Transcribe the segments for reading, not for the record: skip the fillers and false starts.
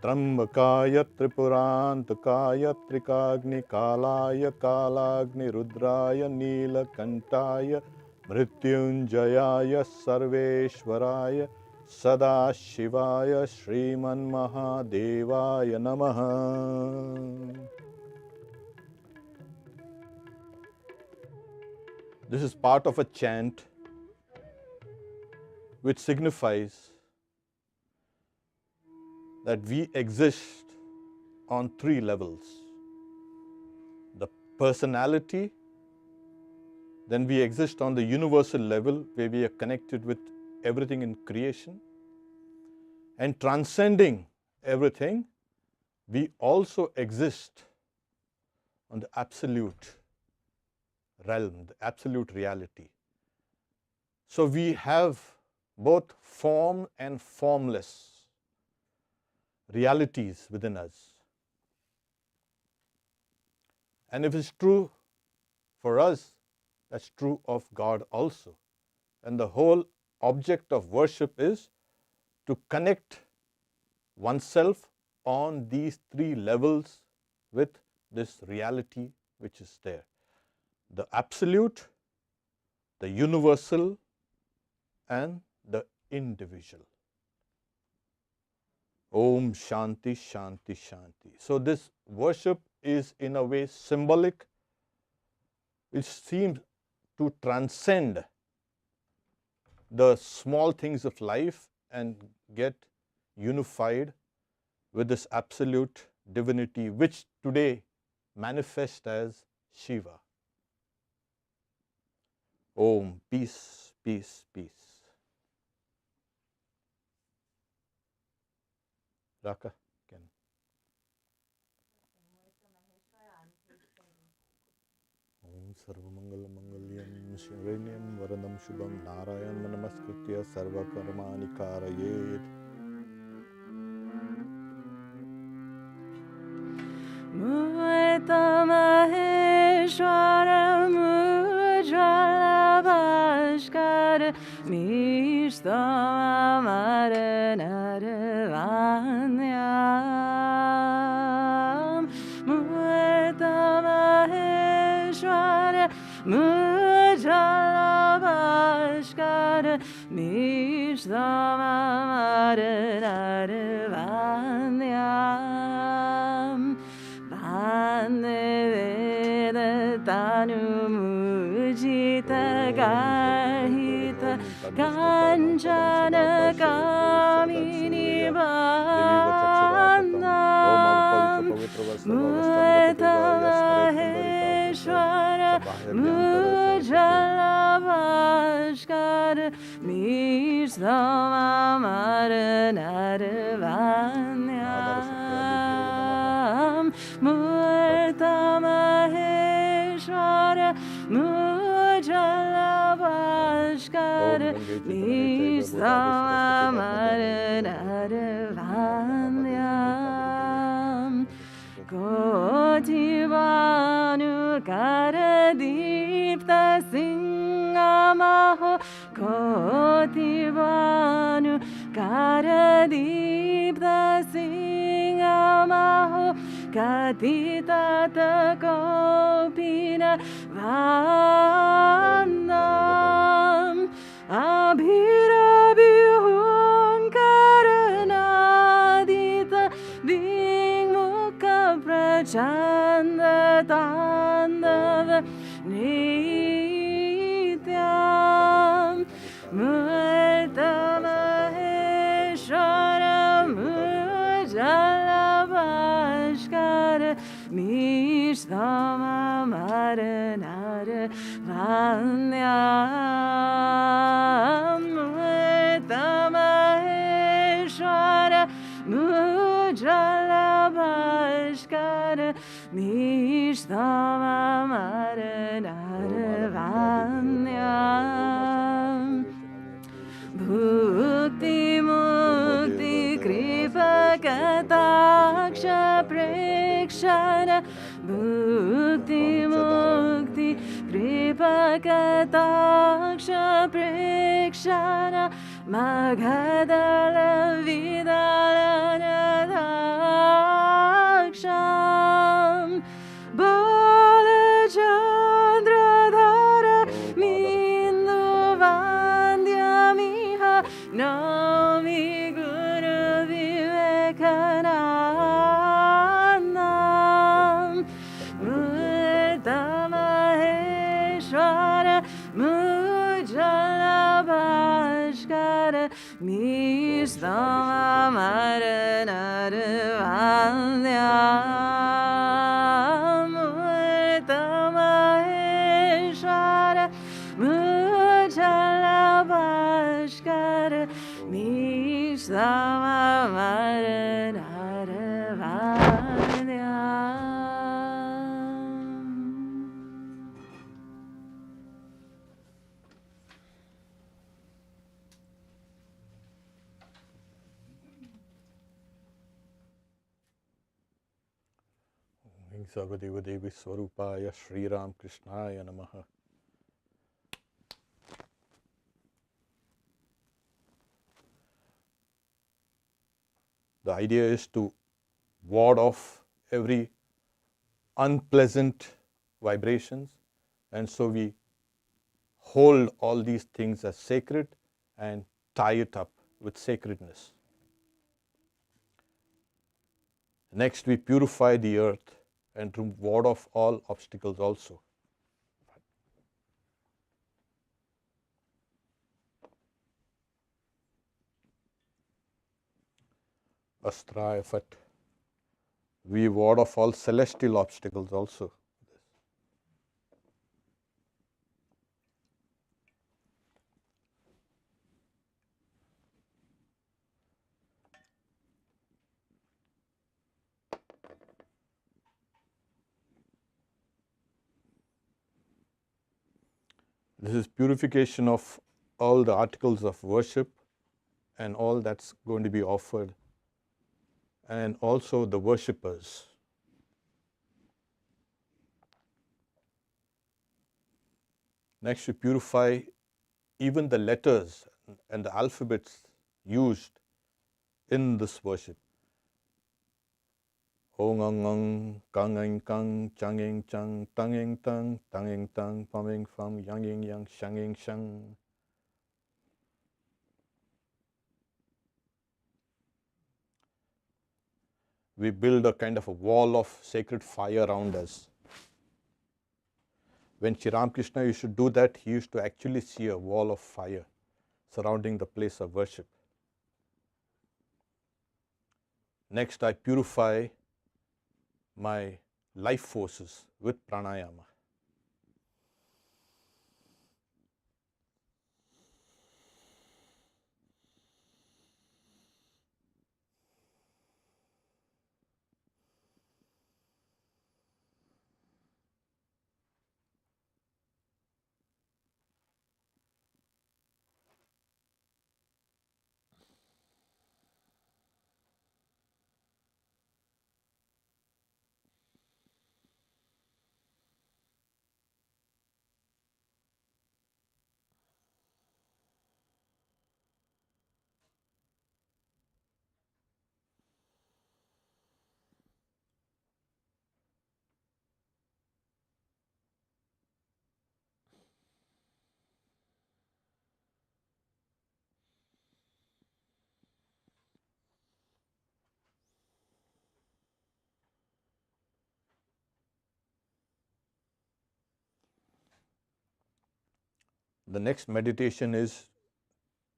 Trambakaya Tripurantakaya Trikagni Kalaya Kalagni Rudraya Neelakantaya Mrityunjayaya Sarveshwaraya Sada Shivaya Shriman Mahadevaya Namaha. This is part of a chant which signifies that we exist on three levels. The personality, then we exist on the universal level where we are connected with everything in creation, and transcending everything, we also exist on the absolute realm, the absolute reality. So we have both form and formless realities within us. And if it's true for us, that's true of God also. And the whole object of worship is to connect oneself on these three levels with this reality which is there. The absolute, the universal, and the individual. Om Shanti Shanti Shanti. So this worship is in a way symbolic, which seems to transcend the small things of life and get unified with this absolute divinity, which today manifests as Shiva. Om, peace, peace, peace. Raka, can. Om Sarvamangala Mangalyam Shivanyam Varanam Shubham Narayan Namaskritya Sarva Karmani Karayet. Murta Maheshwara Mujala Bhaskara Mishta Maranarvanyam. Murta Maheshwara Mujala Bhaskara Mishta Maranarvanyam. Vande Tanu Mujita Gahita Kanchana Kamini Bandam Murta Maheshwara Mujala Bhaskara Mishta Maranarvanyam. Murta Maheshwara Mujala Bhaskara Mishta Maranarvanyam. Kotibanu Karadipta Singamaho Kotibanu Karadipta Singamaho Katitata Kopina Vandam Abhirabhihun Karanadita Dingmukha Prachanda Tandava Nityam Murta Maheshwara Mujala Bhaskara Mishta Maranarvanyam. Murta Maheshwara Mujala Bhaskara Mishta Maranarvanyam. Bhukti Mukti Kripa Kataksha Prekshana Bhukti Mukti Kripa Kataksha Prekshana Magadala Vidala Nishama Maranarvanya Murtamaheshwara Mujala Bhaskara Nishama Maranarvanya. Sagadiva Devi Swarupaya Sri Ram Krishnaya Namaha. The idea is to ward off every unpleasant vibrations, and so we hold all these things as sacred and tie it up with sacredness. Next, we purify the earth and to ward off all obstacles also. Astraya Fat. We ward off all celestial obstacles also. This is purification of all the articles of worship and all that's going to be offered, and also the worshippers. Next, we purify even the letters and the alphabets used in this worship. Ong ang ang, kang ang kang, chang ing chang, tang ing tang, pam ing fam, yang ing yang, shang ing shang. We build a kind of a wall of sacred fire around us. When Sri Ramakrishna used to do that, he used to actually see a wall of fire surrounding the place of worship. Next, I purify my life forces with pranayama. The next meditation is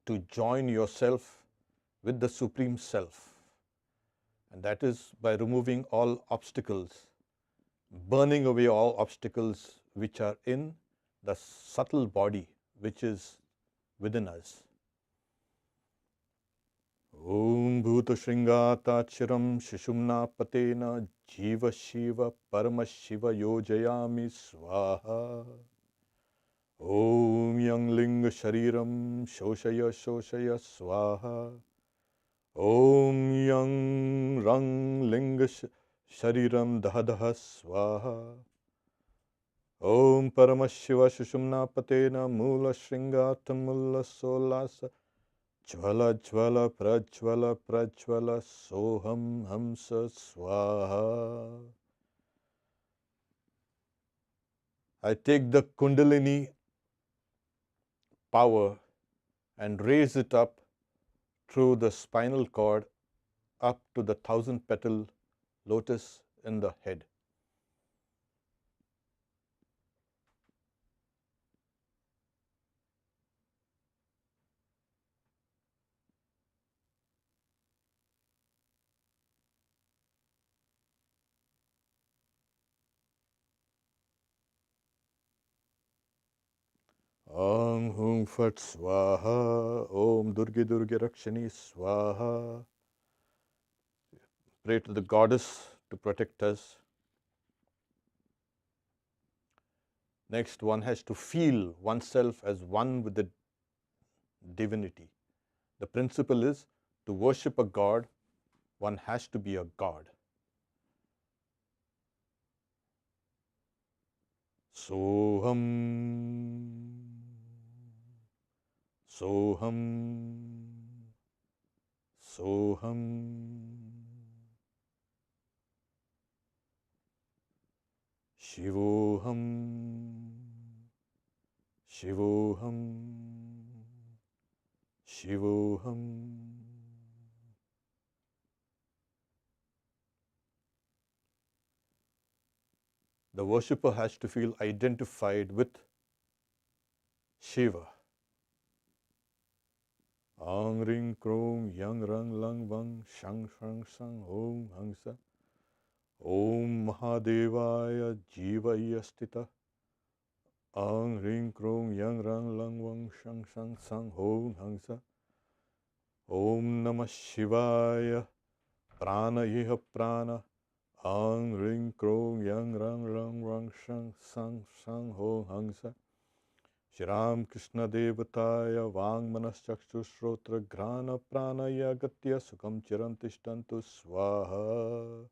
to join yourself with the Supreme Self. And that is by removing all obstacles, burning away all obstacles which are in the subtle body which is within us. Om Bhuta Shringata Chiram Shishumna Patena Jiva Shiva Parama Shiva Yojayami Swaha. Om Yang Linga Shariram Shoshaya Shoshaya Swaha. Om Yang Rang Linga Shariram Dahadaha Swaha. Om Paramashiva Shushumna Patena Mula Shringata Mula Solasa Jvala Jvala Prajvala Prajvala Soham Hamsa Swaha. I take the Kundalini power and raise it up through the spinal cord up to the 1,000-petal lotus in the head. Ong Fat Swaha, Om Durgi Durgi Rakshani Swaha. Pray to the goddess to protect us. Next, one has to feel oneself as one with the divinity. The principle is to worship a god, one has to be a god. Soham, Soham, Soham. Shivoham, Shivoham, Shivoham. The worshipper has to feel identified with Shiva. Ang ring krong yang rang lang bang shang shang sang om hangsa. Om Mahadevaya Jivaya Stita. Ang ring krong yang rang lang bang shang shang sang om hangsa. Om Namah Shivaya Prana Iha Prana. Ang ring krong yang rang rang rang shang sang sang ho hangsa. Shri Ram Krishna Devataya Vang Manas Chakshu Shrotra Grana Prana Yagatya Sukham Chiram Tishtantu Swaha.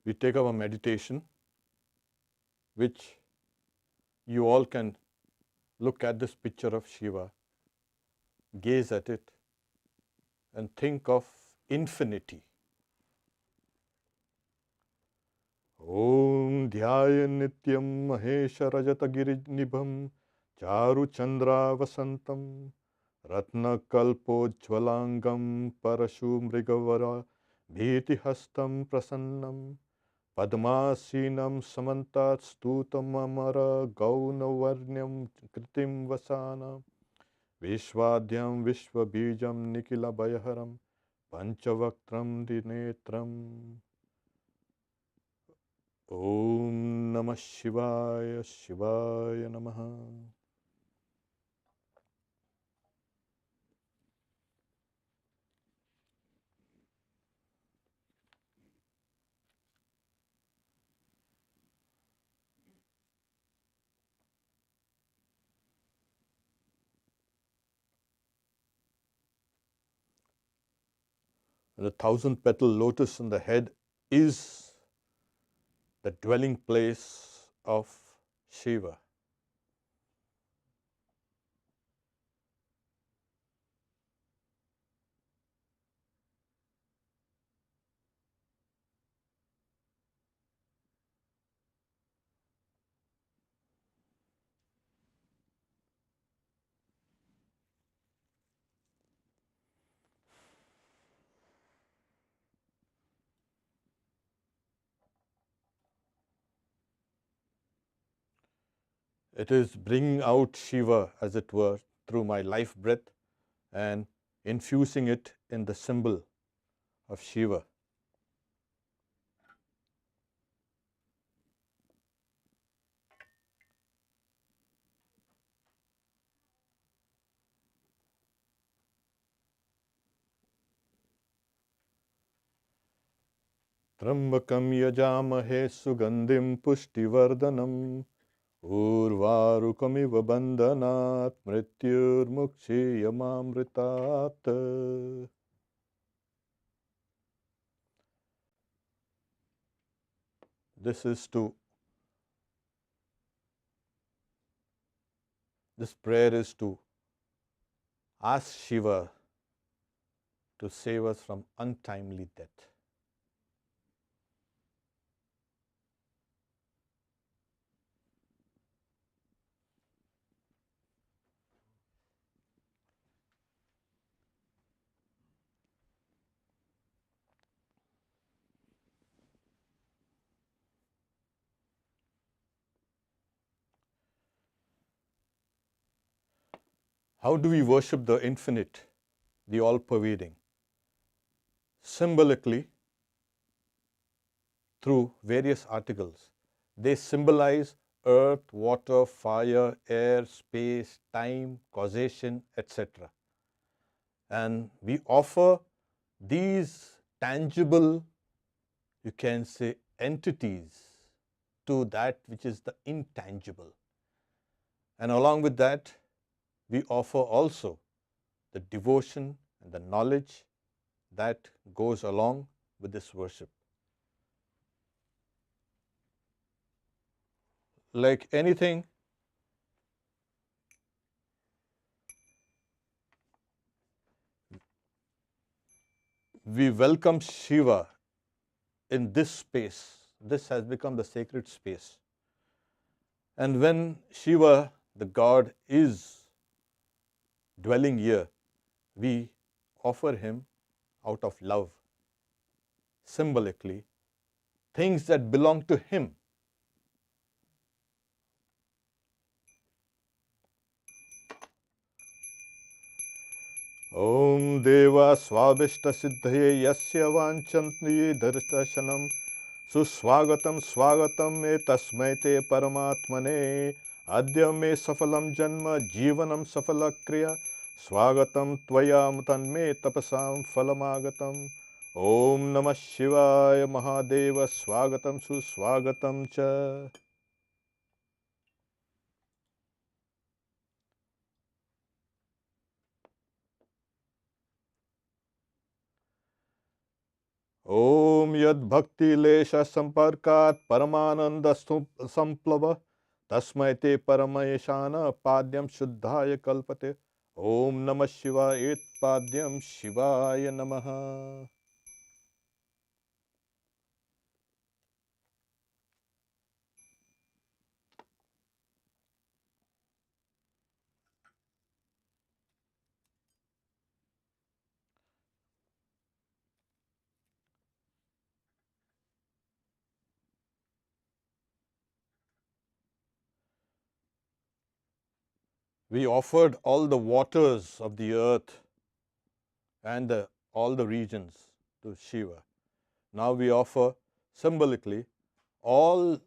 We take our meditation, which you all can look at this picture of Shiva, gaze at it, and think of infinity. Om Dhyaya Nityam Mahesha Rajata Girinibham Charu Chandra Vasantam Ratna Kalpojvalangam Parashu Mrigavara Bhiti Hastam Prasannam Padmasinam Samantat Stutam Amara Gaunavarnyam Kritim Vasana Vishwadhyam Vishwabijam Nikila Bhayaharam Panchavaktram Dinetram. Om Namah Shivaya Shivaya Namaha. The 1,000-petal lotus on the head is the dwelling place of Shiva. It is bringing out Shiva, as it were, through my life breath and infusing it in the symbol of Shiva. Trambakam yajamahe sugandhim pushtivardhanam urvarukamiva bandhanat mrityurmukshiyamamritat. This prayer is to ask Shiva to save us from untimely death. How do we worship the infinite, the all-pervading? Symbolically, through various articles. They symbolize earth, water, fire, air, space, time, causation, etc. And we offer these tangible, you can say, entities to that which is the intangible. And along with that, we offer also the devotion and the knowledge that goes along with this worship. Like anything, we welcome Shiva in this space. This has become the sacred space. And when Shiva, the god, is dwelling here, we offer him out of love, symbolically, things that belong to him. Om Deva Swabishta Siddhaye Yasya Vanchantni Darshanam Suswagatam Swagatam Me Tasmai Te Paramatmane Adya Me Safalam Janma Jivanam Safala Kriya Swagatam Tvaya Mutanme Tapasam Falamagatam Om Namah Shivaya Mahadeva Swagatam Suswagatam Cha. Om Yad Bhakti Lesha Samparkat Paramananda Samplava Tasmai Te Paramayeshana Padyam Shuddhaya Kalpate Om Namah Shivaya Et Padyam Shivaya Namaha. We offered all the waters of the earth and all the regions to Shiva. Now we offer symbolically all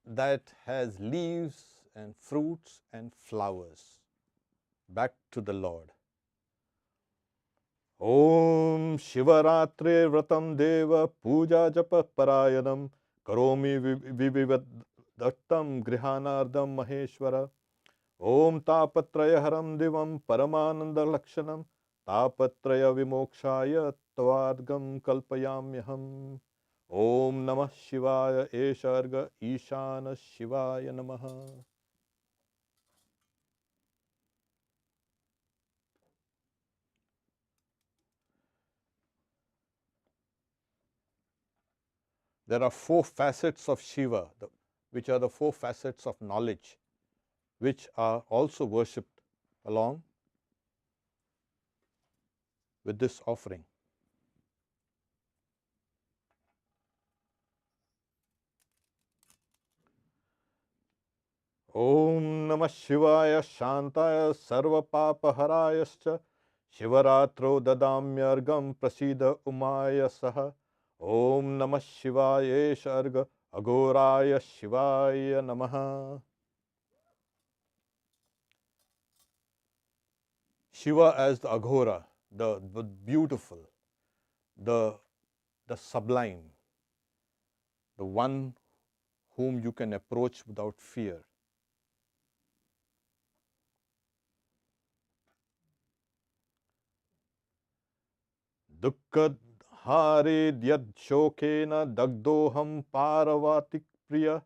that has leaves and fruits and flowers back to the Lord. Om Shivaratri Vratam Deva Puja Japa Parayanam Karomi Vivivattam Grihanardam Maheshwara Om Tapatraya Haram Divam Paramananda Lakshanam Tapatraya Vimokshaya Tavadgam Kalpayamyaham Om Namah Shivaya Esharga Ishana Shivaya Namaha. There are four facets of Shiva, which are the four facets of knowledge, which are also worshipped along with this offering. Om Namah Shivaya Shantaya Sarva Papa Harayascha Shivaratro Dadamyargam Prasida Umaya Saha Om Namah Shivaya Sharga Agoraya Shivaya Namaha. Shiva as the Aghora, the beautiful, the sublime, the one whom you can approach without fear. Dukkha Hare Dyad Shokena Dagdoham Paravatik Priya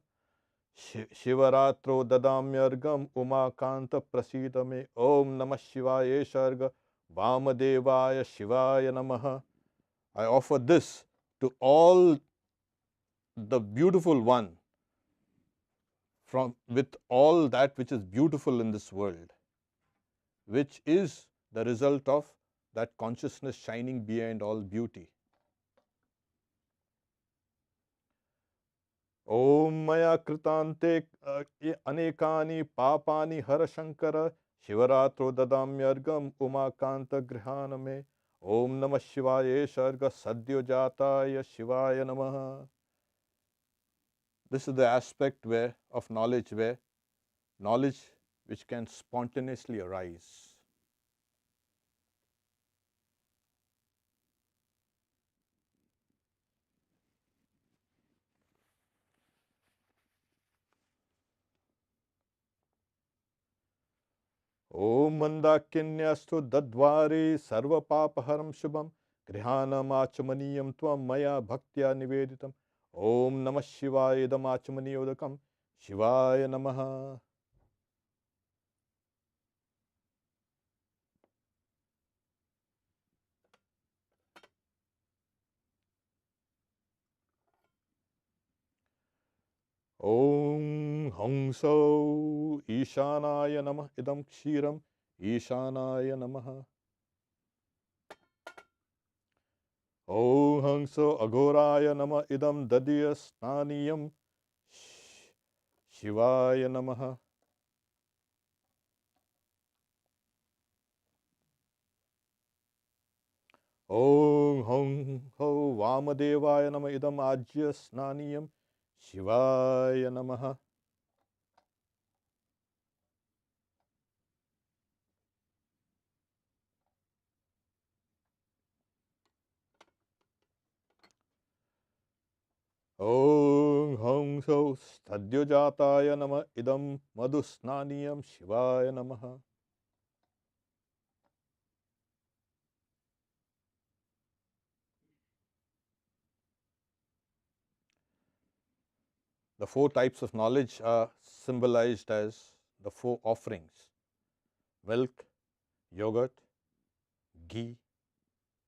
Shivaratro Dadamyargam Umakanta Prasidame Om Namah Shivaya Sharga Vamadevaya Shivaya Namaha. I offer this to all the beautiful one from with all that which is beautiful in this world, which is the result of that consciousness shining behind all beauty. Om Maya Kritante Anekani Papani Hara Shankara Shivaratro dadamyargam umakanta grihaname. Om Namah Shivaya Sharga Sadhyo Jataya Shivaya Namaha. This is the aspect where of knowledge which can spontaneously arise. Om Mandakinyastu Dadvari Sarva Papaharam Shubham Grihanam Achamaniyam Tvam Maya Bhaktya Niveditam. Om Namah Shivaya Idam Achamaniyodakam Shivaya Namaha. Om Hamso Ishanaya Namah Idam Kshiram Ishanaya Namaha. Om Hamso Aghoraya Namah Idam Dadiya Snaniyam Shivaya Namaha. Om Hum Ho Vamadevaya Nama Idam Ajya Snaniyam Shivaya Namaha. Om Hum So Stadyojataya Nama Idam Madhusnaniyam Shivaya Namaha. The four types of knowledge are symbolized as the four offerings: milk, yogurt, ghee,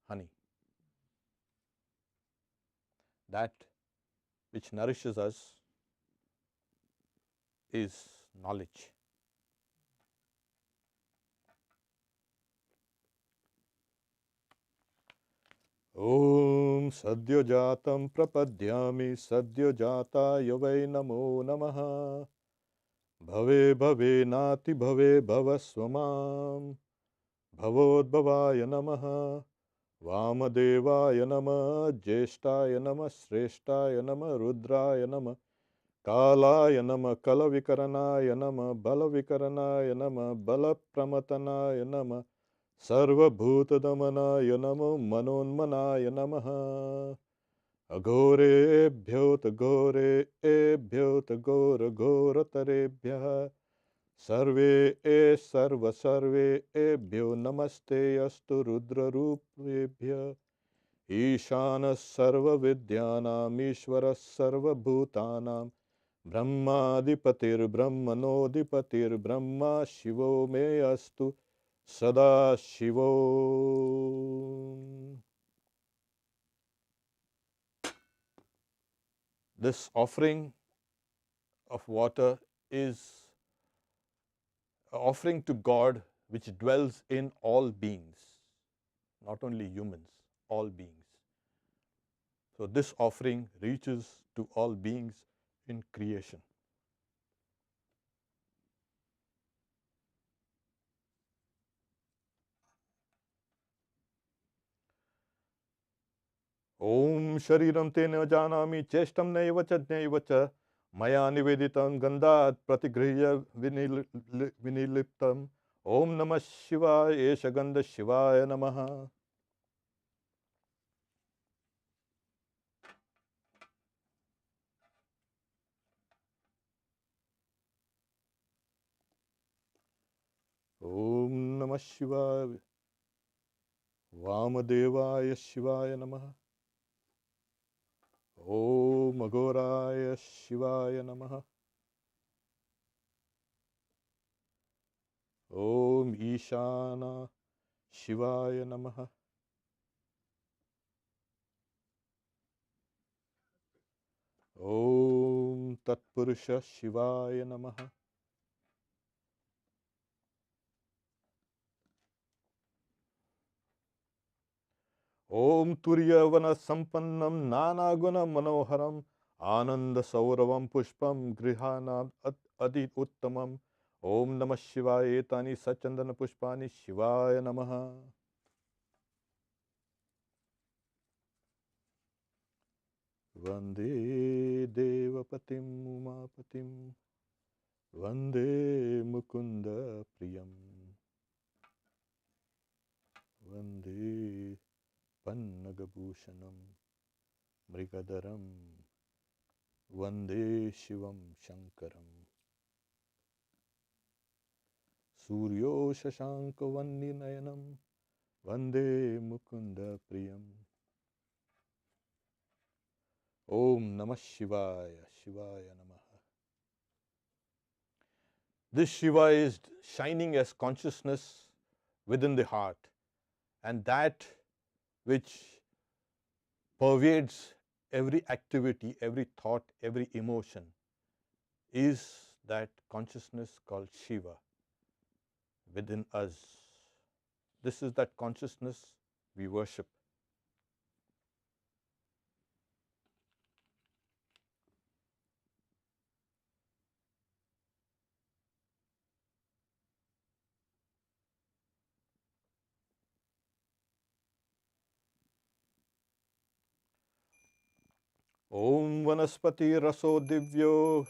honey. That which nourishes us is knowledge. Om Sadhyojatam Prapadyami Sadhyojataya Vai Namo Namaha. Bhave Bhave Nati Bhave Bhavasvamam Bhavodbhavaya Namaha. Vamadevaya Nama Jyeshtaya Nama Sreshtaya Nama Rudraya Nama Kalaya Nama Kalavikaranaya Nama Balavikaranaya Nama Balapramatanaaya Nama Sarvabhutadamanaya Namo Manonmanaya Namaha. Aghore gore ghora tarebhya sarve sarva sarve ebhyo namaste astu rudra rupebhya Ishana sarva vidyanam ishvara sarva bhutanam Brahmadipatir Brahmanodipatir Brahma Shivo me astu Sada Shivo. This offering of water is an offering to God which dwells in all beings, not only humans, all beings. So this offering reaches to all beings in creation. Om Shariram Tena Janami Chestam Naiva Chadnaiva Cha Maya Niveditam Gandhat Pratigriya Viniliptam. Om Namah Shivaya Esha Gandha Shivaya Namaha. Om Namah Shivaya Vamadevaya Shivaya Namaha. Om Aghoraya Shivaya Namaha. Om Ishana Shivaya Namaha. Om Tatpurusha Shivaya Namaha. Om Turyavana Sampannam Nanaguna Manoharam Ananda Sauravam Pushpam Grihanam Adit Uttamam. Om Namah Shivaya etani sachandana pushpani Shivaya Namaha. Vande Devapatim Umapatim Vande Mukunda Priyam Vande Pannagabhushanam Mrigadaram Vande Shivam Shankaram Suryo Shashanka Vandinayanam Vande Mukunda Priyam. Om Namah Shivaya, Shivaya Namaha. This Shiva is shining as consciousness within the heart, and that which pervades every activity, every thought, every emotion is that consciousness called Shiva within us. This is that consciousness we worship. Om Vanaspati Raso Divyo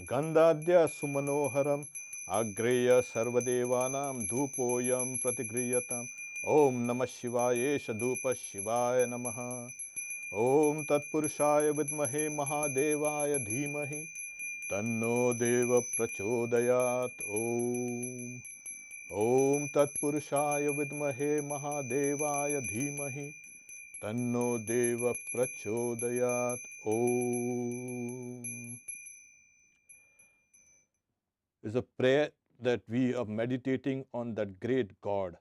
Gandhadya Sumanoharam Agreya Sarvadevanam Dhupoyam Pratigriyatam. Om Namah Shivaya Esha Dhupa Shivaya Namaha. Om Tatpurushaya Vidmahe Mahadevaya Dhimahi Tanno Deva Prachodayat. Om Tatpurushaya Vidmahe Mahadevaya Dhimahi Tanno Deva Prachodayat. Om is a prayer that we are meditating on that great God.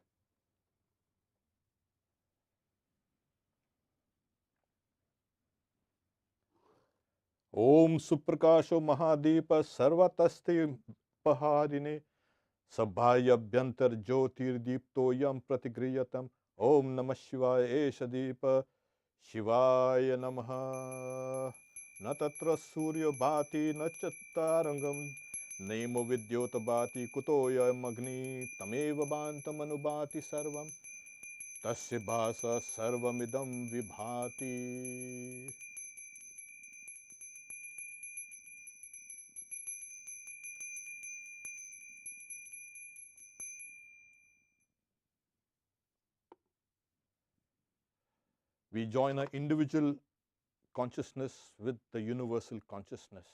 Om Suprakasho Mahadepa Sarvatasti Paharine Sabhayabhyantar Jyotir Deepto Yam Pratigriyatam. Om Namah Shivaya Esha Deepa Shivaya Namaha. Na tatra Surya Bhati na Chattarangam Nemo Vidyota Bhati Kutoya Magni Tameva Bantam Anubhati Sarvam Tasya Bhasa Sarvamidam Vibhati. We join our individual consciousness with the universal consciousness.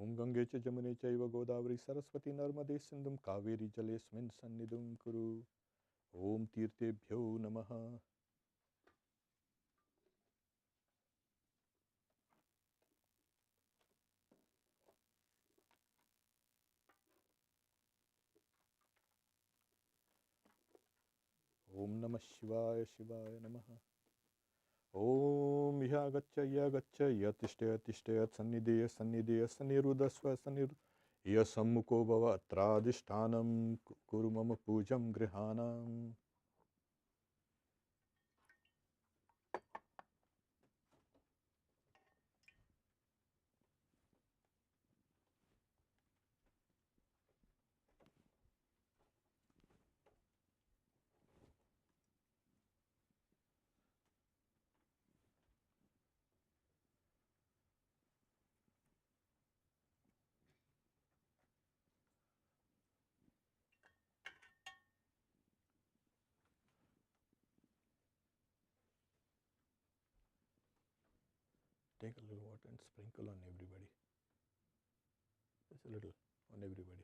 Om Gange cha Jamune chaiva Godavari Saraswati Narmade Sindhum Kaveri Jalesmin Sannidhum Kuru. Om Tirtebhyo Namaha. Om Namah Shivaya Shivaya Namaha. Om Yagaccha Yagaccha Yatishtaya Tishtaya Sannidhya Sannidhya Sannirudasva Sannir Yasammuko Bhava Atradishtanam Kuru Mama Pujam Grihanam. Take a little water and sprinkle on everybody. Just a little on everybody.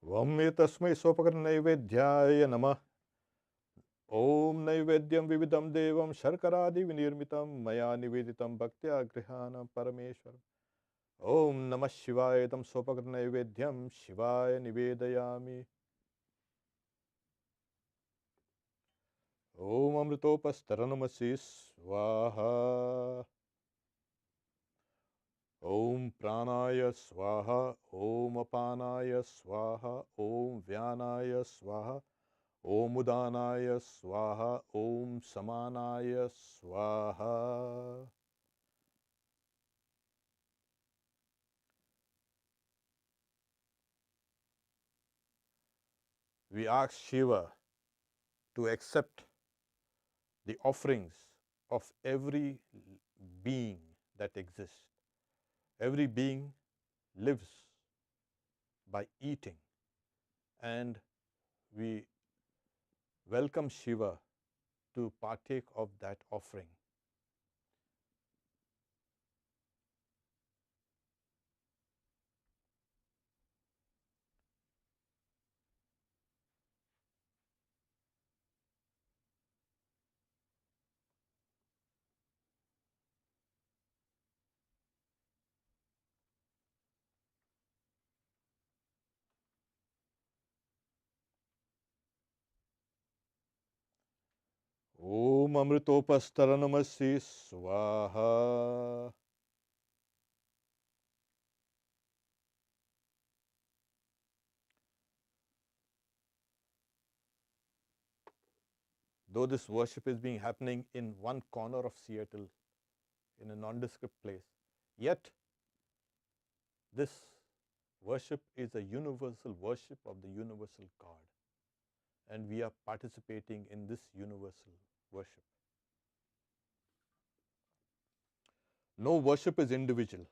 Vamme tasmai sopakarna naivedhyaya namah. Om Naivedyam Vividam Devam Sharkaradi Vinirmitam Maya Niveditam Bhaktya Grihana Parameshwaram. Om Namah Shivaya Tam Sopakat Naivedyam Shivaya Nivedayami. Om Amritopastaranamasi Swaha. Om Pranaya Swaha. Om Apanaya Swaha. Om Vyanaya Swaha. Om Udanaya Swaha. Om Samanaya Swaha. We ask Shiva to accept the offerings of every being that exists. Every being lives by eating, and we welcome Shiva to partake of that offering. Om Amritopastaranamasi Swaha. Though this worship is being happening in one corner of Seattle, in a nondescript place, yet this worship is a universal worship of the universal God, and we are participating in this universal worship. No worship is individual.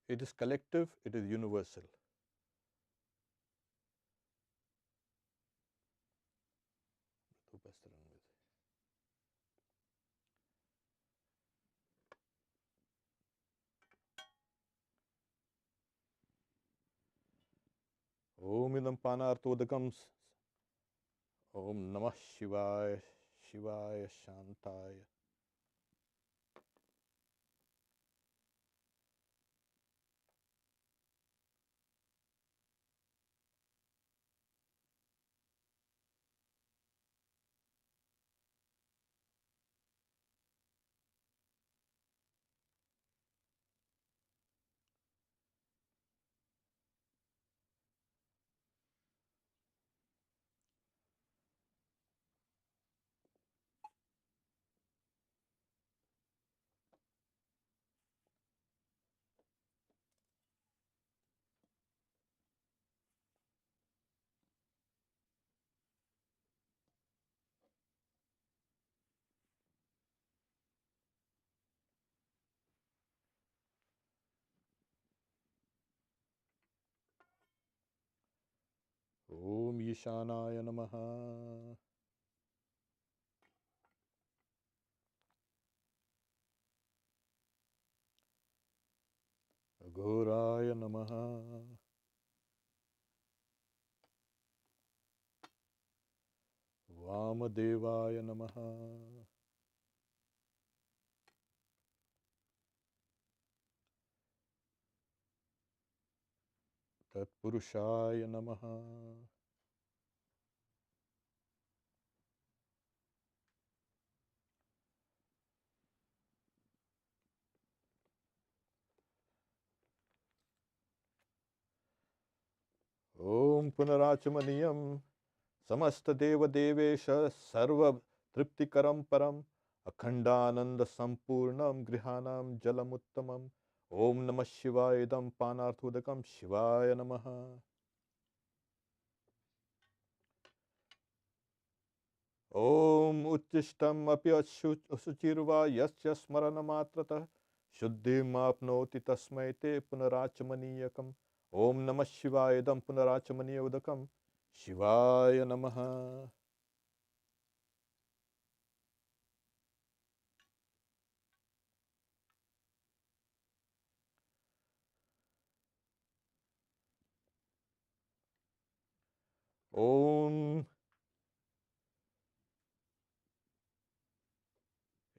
It is collective, it is universal. Om idam panartodakam. Om Namah Shivaya. Shivaya Shantaya. Om Ishanaya Namaha. Aghoraya Namaha. Vamadevaya Namaha. Tatpurushaya Namaha. Om Punarachamaniyam. Samasta Deva Devesha Sarva Triptikaram Param Akhandananda Sampurnam Grihanam Jalamuttamam. Om Namah Shivaya Idam Panarthodakam Shivaya Namaha. Om Uttishtam Api Asuchirva Yasya Smarana Matrata Shuddhim Apnoti Tasmai Te Punarachamaniyakam. Om Namah Shivaya Idam Punarachamaniya Udakam Shivaya Namaha. Om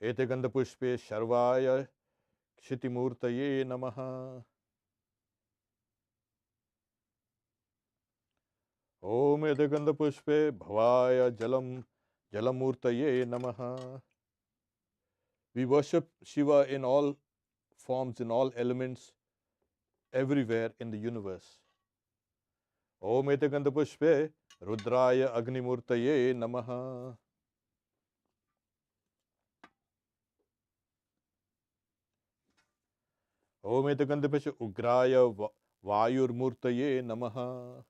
Ete Gandha Pushpe Sharvaya Kshitimurtaye Namaha. Om Ete Gandha Pushpe Bhavaya Jalamurtaye Namaha. We worship Shiva in all forms, in all elements, everywhere in the universe. Om Ete Gandha Pushpe Rudraya Agnimurtaye Namaha. Om Ete Gandha Pushpe Ugraya Vayurmurtaye Namaha.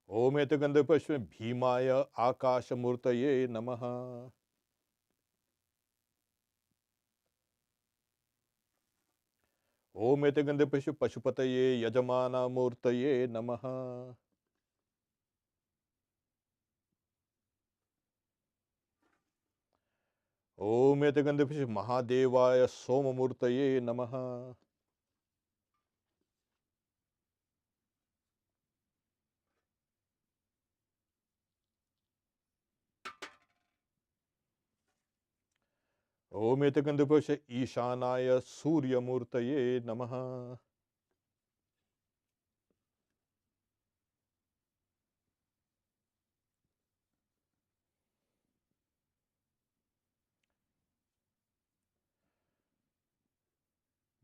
Om Ete Gandha Pushpe Bhimaya Akashamurtaye Namaha. Om Ete Gandha Pushpe Pashupataye Yajamana Murtaye Namaha. Om Ete Gandha Pushpe Mahadevaya Somamurtaye Namaha. Om Ete Gandha Pushpe Ishanaya Suryamurtaye Namaha.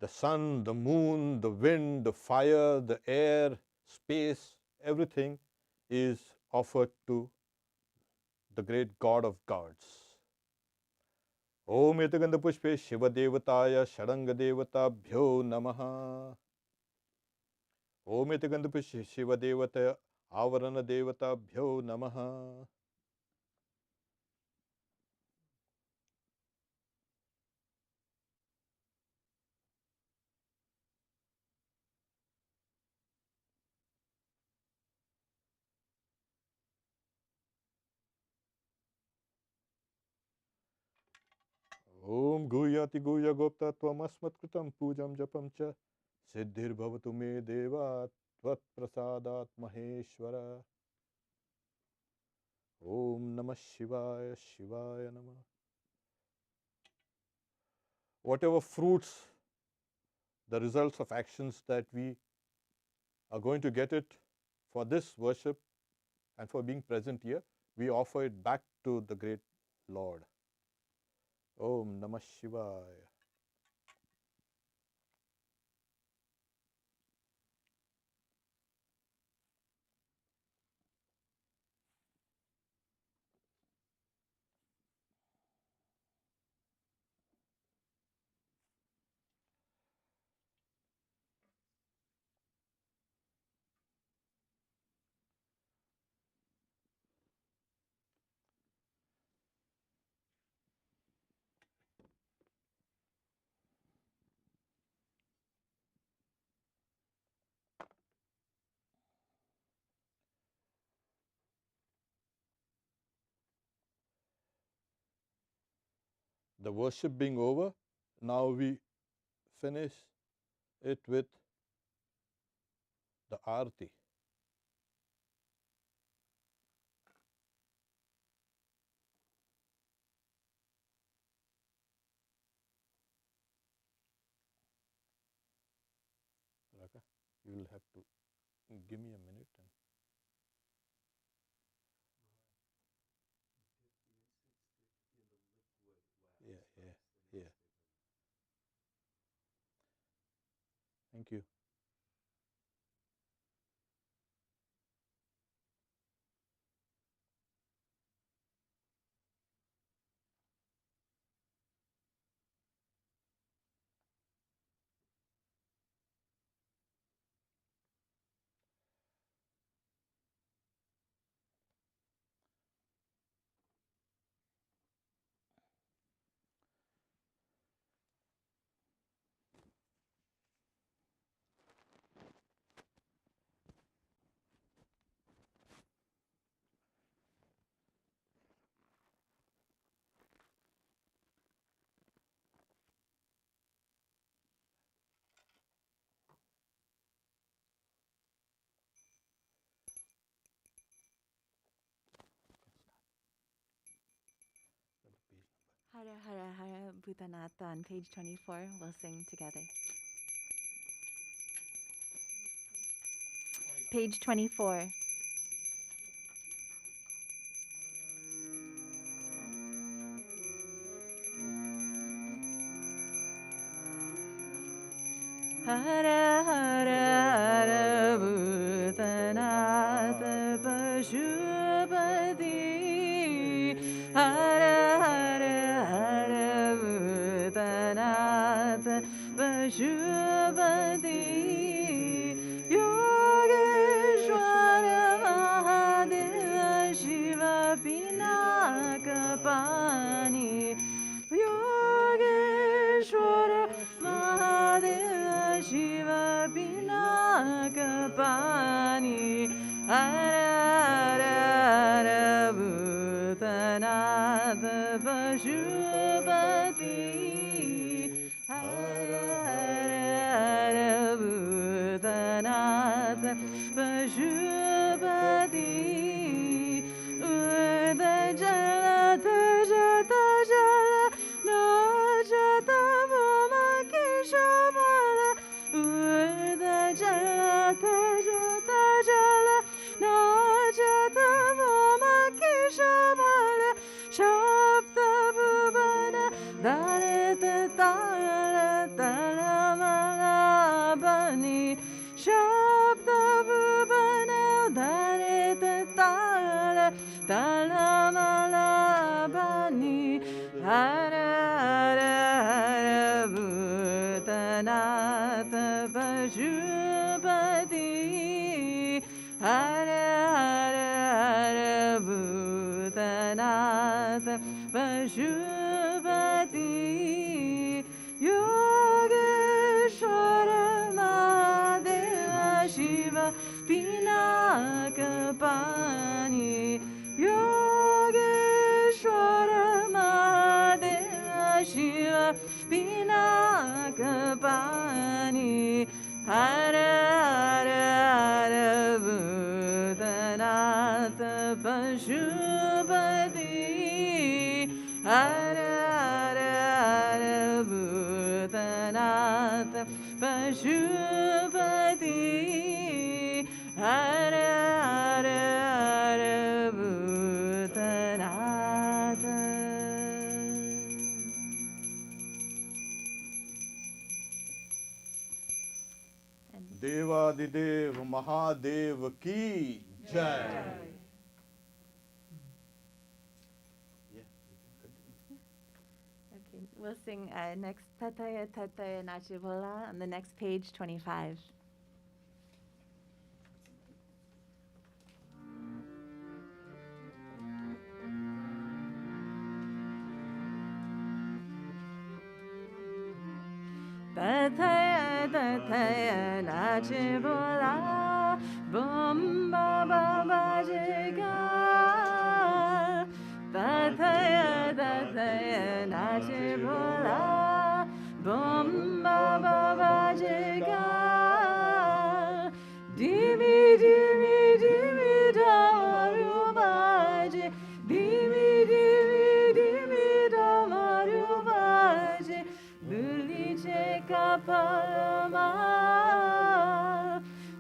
The sun, the moon, the wind, the fire, the air, space, everything is offered to the great God of gods. Om Ete Gandha Pushpe Shiva Devataya Sharanga Devatabhyo Namaha. Om Ete Gandha Pushpe Shiva Devataya Avarana Devatabhyo Namaha. Om Guyati Guya Gopta Tvamasmat Kritam Pujam Japam Cha Siddhir Bhavatu Me Deva Tvat Prasadat Maheshwara. Om Namah Shivaya Shivaya Namah. Whatever fruits, the results of actions that we are going to get it for this worship and for being present here, we offer it back to the great Lord. Om Namah Shivaya. The worship being over, now we finish it with the Aarti. Raka, you will have to give me a minute. Yeah, yeah, yeah. Thank you. Hara Hara Hara Bhutanata on page 24. We'll sing together. Page 24. Hara Hara Hara Bhutanata Pashupati Hara Hara Hara Bhutanata Pashupati Yogeshwara Mahadeva Shiva Pinakapani Yogeshwara Mahadeva Shiva Pinakapani Hara Hara Bhutanatha Pashupati Hara Hara Bhutanatha Pashupati Urda Jala Tajata Jala Najata Voma Keshavala Urda Jala Tajata Jala Najata Voma Keshavala Shabda Bhuvana Dharita Tala Tala Malabani Shabda Bhuvana Dharita Tala Tala Malabani Hara Hara Hara Bhutanatha Pashupati Hara Hara Hara Bhutanatha Pashupati Yogeshwara Mahadeva Shiva Pinakapani Yogeshwara Mahadeva Shiva Pinakapani Hara Hara Hara Bhutanatha Pashupati Hara Hara Hara Bhutanatha Pashupati Hara Hara Hara Bhutanatha. Devadidev Mahadev ki jai. Yeah, Okay, we'll sing next Tataya Tataya Nachivola on the next page 25. Tataya Tataya Nachivola Bum Ba Ba Ba Jiga Tataya Tataya Nachivola Bum Ba Ba Ba Jiga Dimi Dimi Dimi Damaru Baji Dimi Dimi Dimi Damaru Baji Buliche Kapalama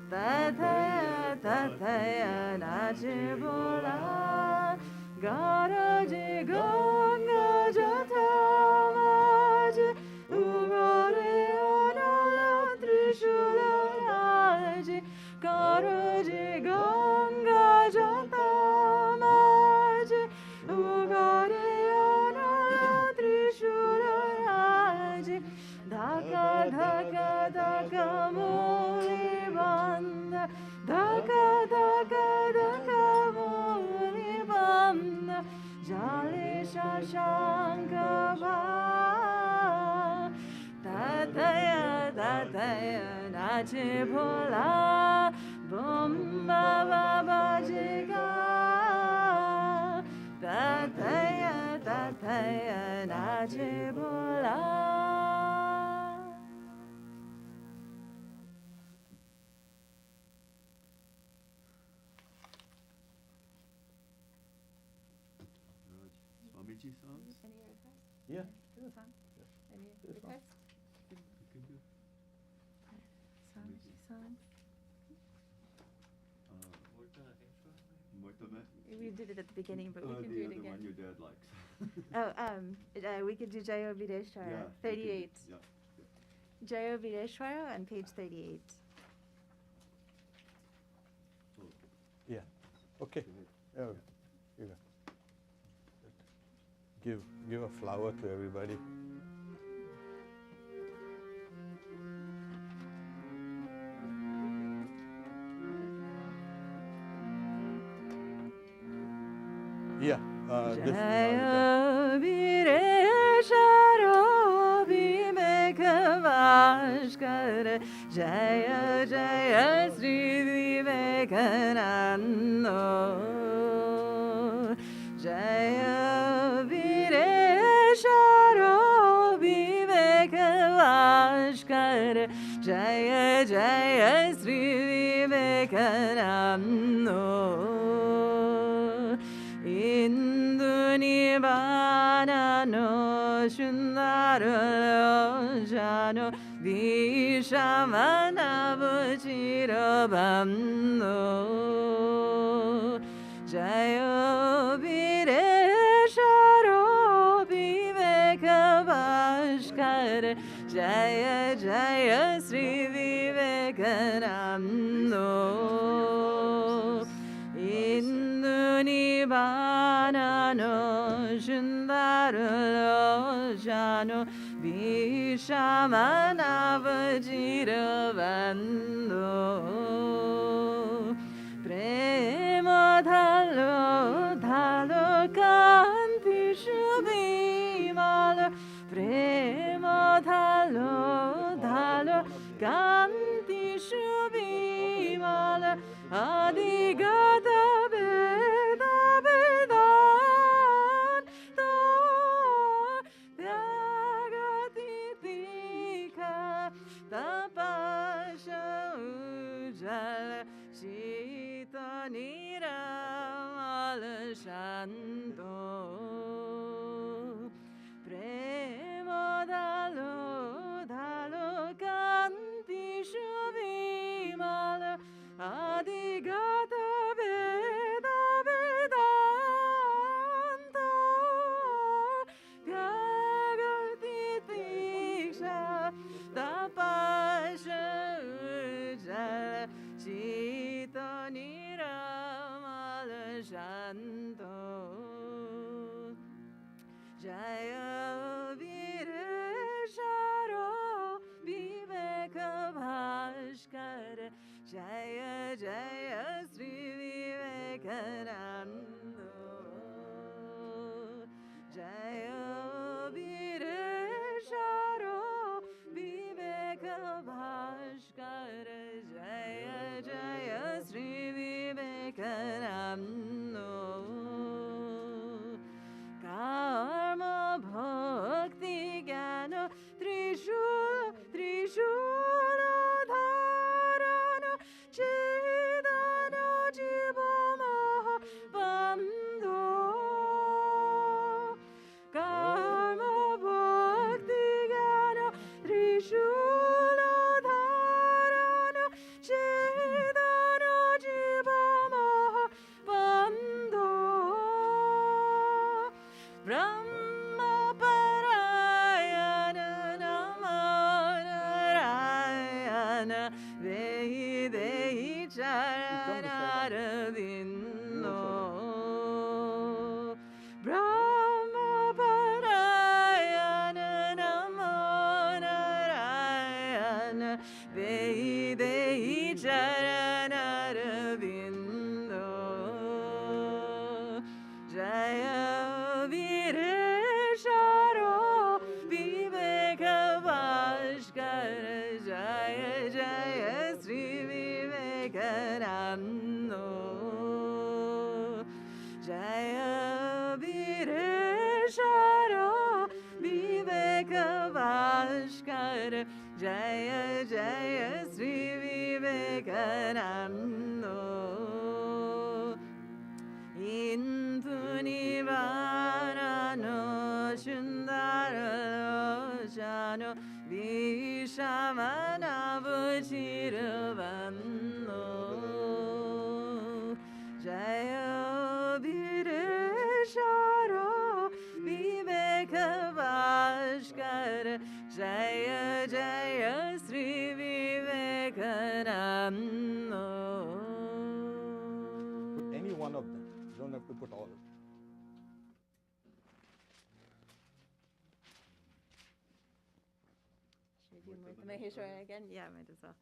Tataya Tataya Nachivola Garaji Ganga Jatamaji Ugore Anola Trishulaji Garaji Ganga Jatamaji Ugore Anola Trishulaji Dhaka Dhaka Dhaka Muli Banda Dhaka Dhaka Dhaka Muli Banda Jali Shashankava Tataya Tataya Nachivola Bum Baba Bajiga Tataya Tataya Nachivola. Swamiji songs? Any requests? Yeah. Song? Any This one. requests? Songs? We did it at the beginning, but we can do it again. one your dad likes. We could do Jayo Videshwara, 38. Yeah. Jayo Videshwara on page 38. Yeah. Okay. Yeah, you go. Give a flower to everybody. Yeah. This now you can. Jaya Jaya Sri Vivekananda Jaya Vireshwara Vivekavashkar Jaya Jaya Sri Vivekananda Indu Nibbana no Shundara Jano Vishamana Vajirabando Jaya Vireshwara Vivekavashkar Jaya Jaya Sri Vivekananda Indu Nibbana no Shundara Jano Vishamana Vajirabando Prema Dhalo Dhalo Kanti Shubhimala Prema Dhalo Dhalo Kanti Shubhimala Adigata Veda Vedanta Vyagatitika Tapasha Ujjala Shita Niramala Shanto Prema Dhalo Dhalo Kanti Shubhimala Adigata Veda Vedanta Vyagatitika Tapasha Ujjala Shita Niramala Shanto Jaya Vireshwara Vivekavashkar Jaya Jaya Sri Vivekananda Jaya Vireshwara Vivekavashkar Jaya Jaya Sri Vivekananda Karma Bhakti Jnana Trishula Dharana Chedana Jivamaha Bandho Karma Bhakti Jnana Trishula Dharana Chedana Jivamaha Bandho Brahma Parayana Namarayana Vehi Dehi Charanaravindo Brahma Parayana Namarayana Vehi Dehi Charanaravindo Jaya Vireshwara Vivekavashkar Jaya Jaya Sri Vivekananda Jaya Vireshwara Vivekavashkar Jaya Jaya Sri Vivekananda Indu Nibbana no Shundara Nano Vishamana Vuchiravanno Jaya Viresharo Vivekavashkar Jaya Jaya Sri Vivekananda. Put any one of them. You don't have to put all. Should we do more Maheshwara again? Yeah, might as well.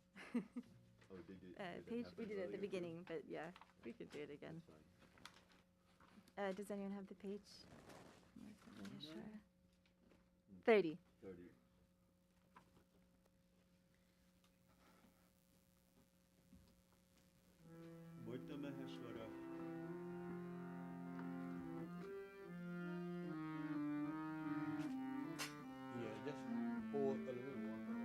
Page, we did it at the beginning, but yeah, we could do it again. Does anyone have the page? Maheshwara. 30. Murta Maheshwara. Yeah, just pour a little water.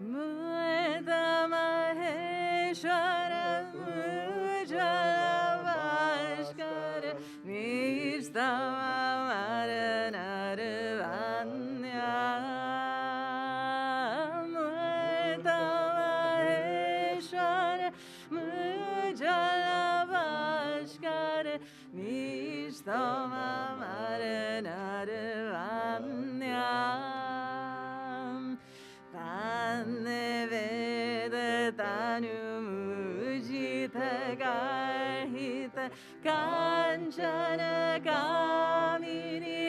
Murta Maheshwara Mujalavashkara Nishtama Maranarvanya Murta Maheshwara Mujalavashkara Nishtama Maranarvanya Tanumujitagarhita Kanchana Kamini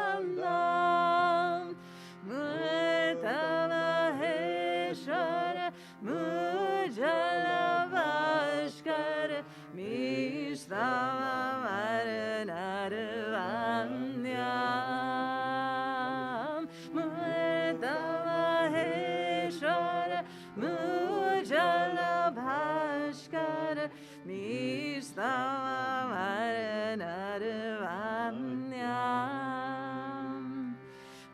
Vandam Murta Maheshwara Mujalavashkara Mishtama Maranarvanyam Murta Maheshwara Mujalavashkara Mishtama Maranarvanyam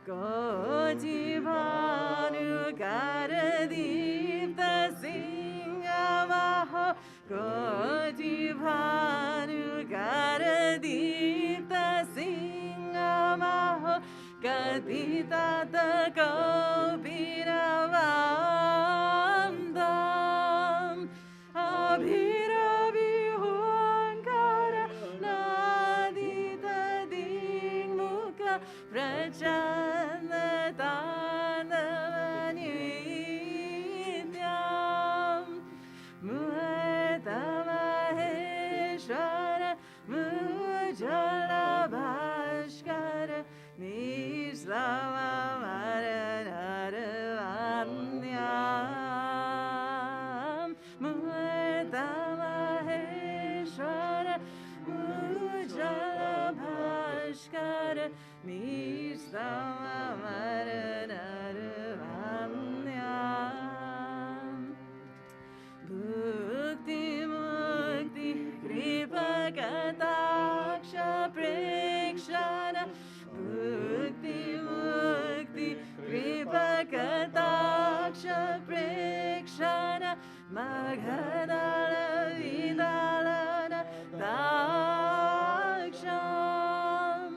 Koti Bhanukaradipta Singamaho Koti Bhanukaradipta Singamaho Katitata Kaupinavandam Abhiravihunkara Nadita Dingmukha Prachanatanavanidhyam Murta Maheshwara Mujalavashkara Nishtama Maranarvanyam Murta Maheshwara Mujalavashkara Nishtama Maranarvanyam Bhukti Mukti Kripa Kataksha Prekshana Bhukti Mukti Kripa Kataksha Prekshana Maghadala Vidalana Daksham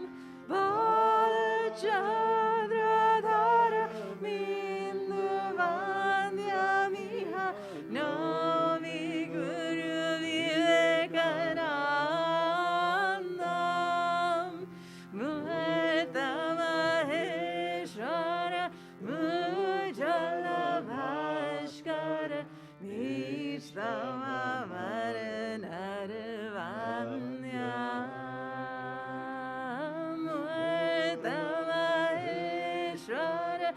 Balachandradhara Minduvanyamiha Nomi Guru Vivekanandam Murta Maheshwara Mujalavashkara Nishtama Maranarvanyam Murta Maheshwara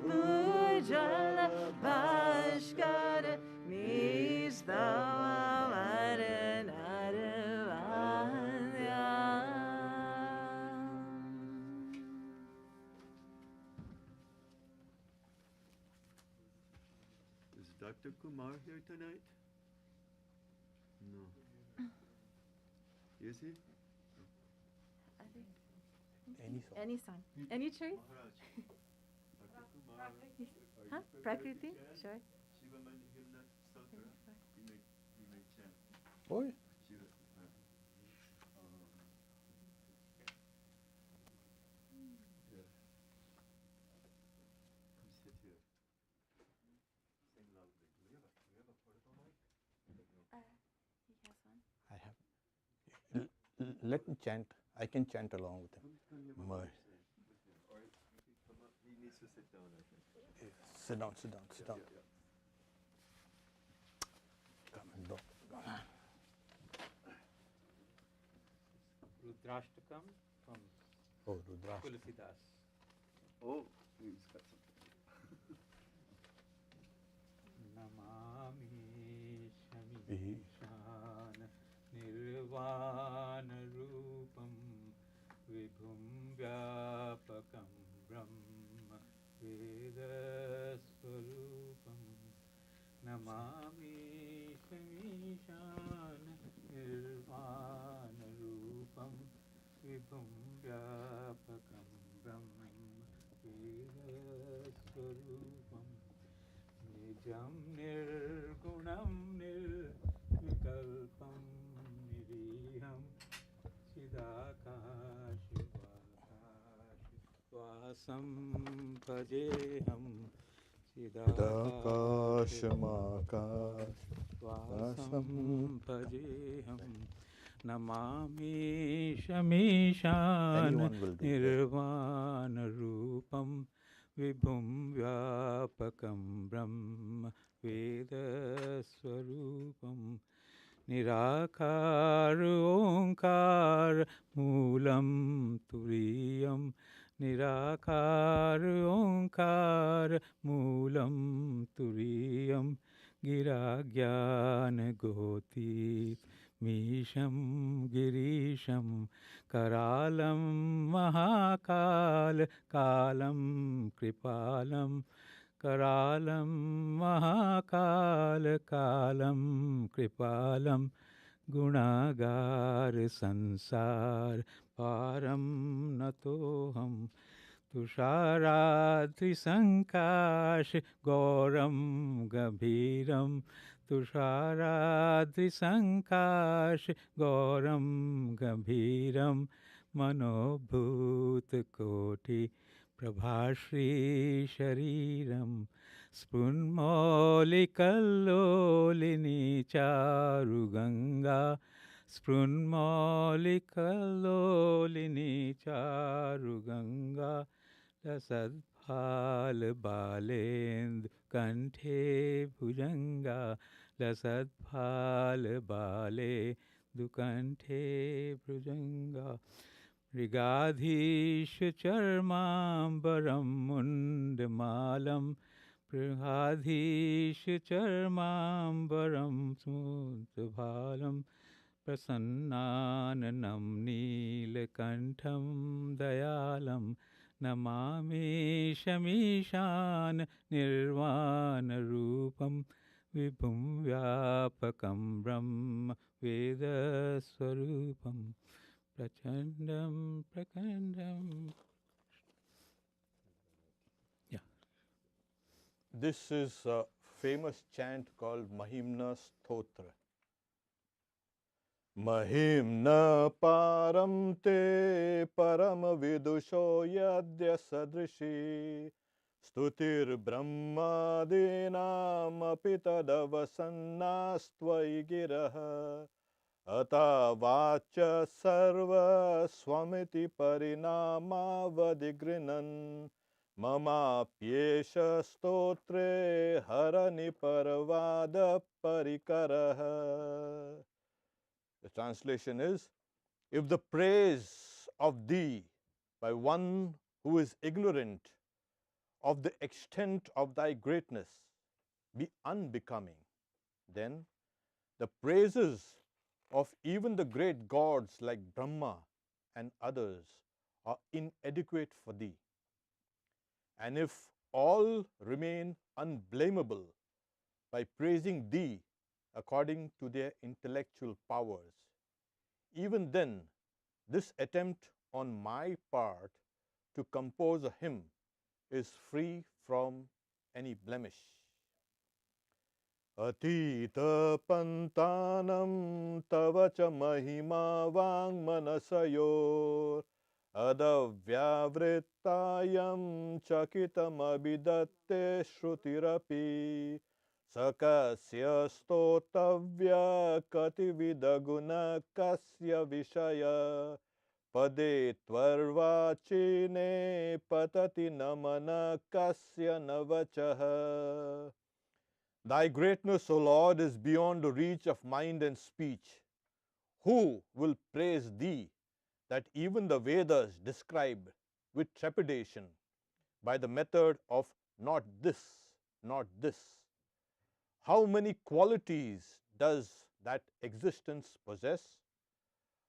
Mujalavashkara Nishtama Maranarvanyam. Is Dr. Kumar here tonight? No. Is he? Any song. Any song. Any choice? Maharaj. Dr. Kumar. Huh? Prakriti? Sure. Shiva Mandhirna Stotra. You may chant. Oh, yeah. Shiva. Let me chant. I can chant along with him. Or you can come up. He needs to sit down, I think. Sit down, sit down, sit down. Yeah. Come and go. Rudrashtakam from Oh, Rudrash. Tulsidas. Oh, he's got something. Namami Shamishan Nirvana Rupam Vibhum Vyapakam Brahma Veda Swarupam Namami Shamishan Nirvana Rupam Vibhum Vyapakam Brahma Veda Swarupam Nijam nirgunam nirvikalpam niriham chidakashivakashivasam bhajeham chidakashivakashivasam bhajeham namami shamishan Anyone will do. nirvana rupam Vibhum Vyapakam Brahma Veda Swarupam Nirakar Onkar Moolam Turiyam Nirakar Onkar Moolam Turiyam Giragyan Goti Misham Girisham Karalam Mahakal Kalam Kripalam Karalam Mahakal Kalam Kripalam Gunagar Sansar Param Natoham Tusharadri Sankash Gauram Gabhiram Tusharadri Sankash Gauram Gabhiram Manobhut Koti Prabhashri Shariram Sprunmaulikallolini Charuganga Sprunmaulikallolini Charuganga Lasadbhal Balend Kanthe Bhujanga Lasadbhal Bale Dukanthe Bhujanga Rigadhish Charmambaram Mundamalam Prihadhish Charmambaram Smudbhalam Prasannanam Neelakantham Dayalam Namami Shamishan Nirvana Rupam Vibhum Vyapakam Brahma Veda Swarupam Prachandam Prakandam. Yeah. This is a famous chant called Mahimna Stotra. Mahimna param te param vidusho yadya sadrishi stutir brahmadinam apitadavasannastvai giraha ata vacha sarva swamiti parinamavadhigrinan mama pyesha stotre harani parvada parikaraha. The translation is, if the praise of thee by one who is ignorant of the extent of thy greatness be unbecoming, then the praises of even the great gods like Brahma and others are inadequate for thee. And if all remain unblameable by praising thee according to their intellectual powers, even then this attempt on my part to compose a hymn is free from any blemish. Atita pantanam tava cha mahima vang manasayor adavyavrittayam chakitam abidatte shrutirapi Sakasya stotavya katividaguna kasya vishaya pade tvarvachine patati namana kasya navachaha. Thy greatness, O Lord, is beyond the reach of mind and speech. Who will praise thee that even the Vedas describe with trepidation by the method of not this, not this? How many qualities does that existence possess?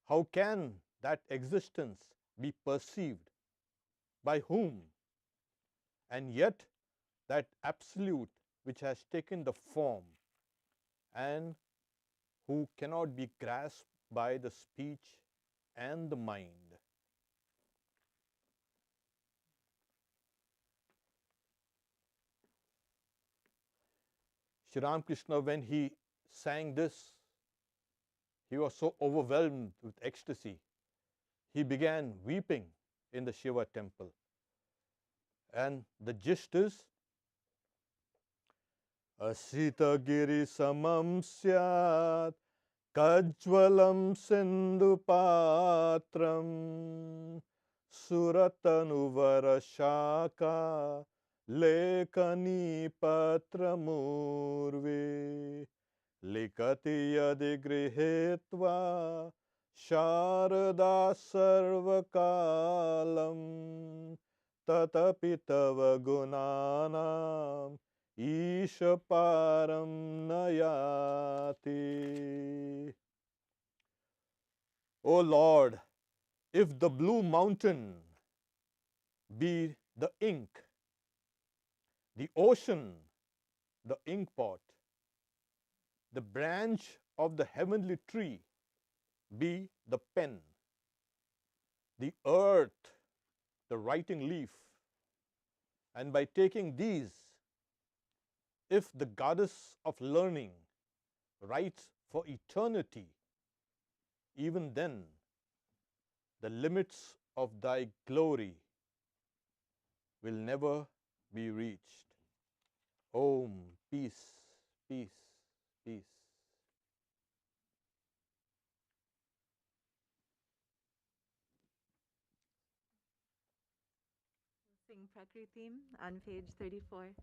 How can that existence be perceived? By whom? And yet, that absolute which has taken the form and who cannot be grasped by the speech and the mind. Shri Ramakrishna, when he sang this, he was so overwhelmed with ecstasy. He began weeping in the Shiva temple. And the gist is, Asita giri samam syat kajwalam sindhu patram suratanu shaka lekani patramurve likati yadi grihetva sharada sarvakalam tatapi tava gunanam Isha param nayati. O Lord, if the blue mountain be the ink, the ocean the inkpot, the branch of the heavenly tree be the pen, the earth the writing leaf, and by taking these, if the goddess of learning writes for eternity, even then the limits of thy glory will never be reached. Om, peace, peace, peace. Sing Prakriti on page 34.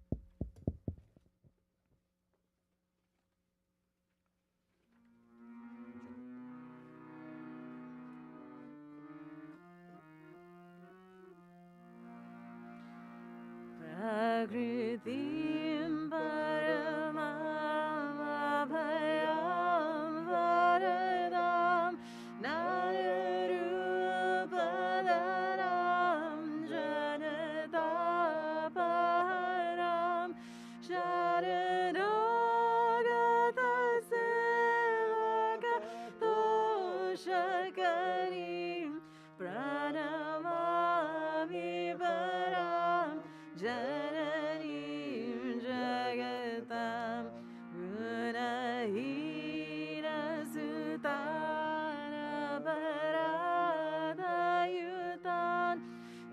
Prakritim paramam abhayam varadam narupadanam janatapaharam sharanagata sevaka toshakarim pranamami param Jananim Jagatam Gunahina Sutana Paradayutan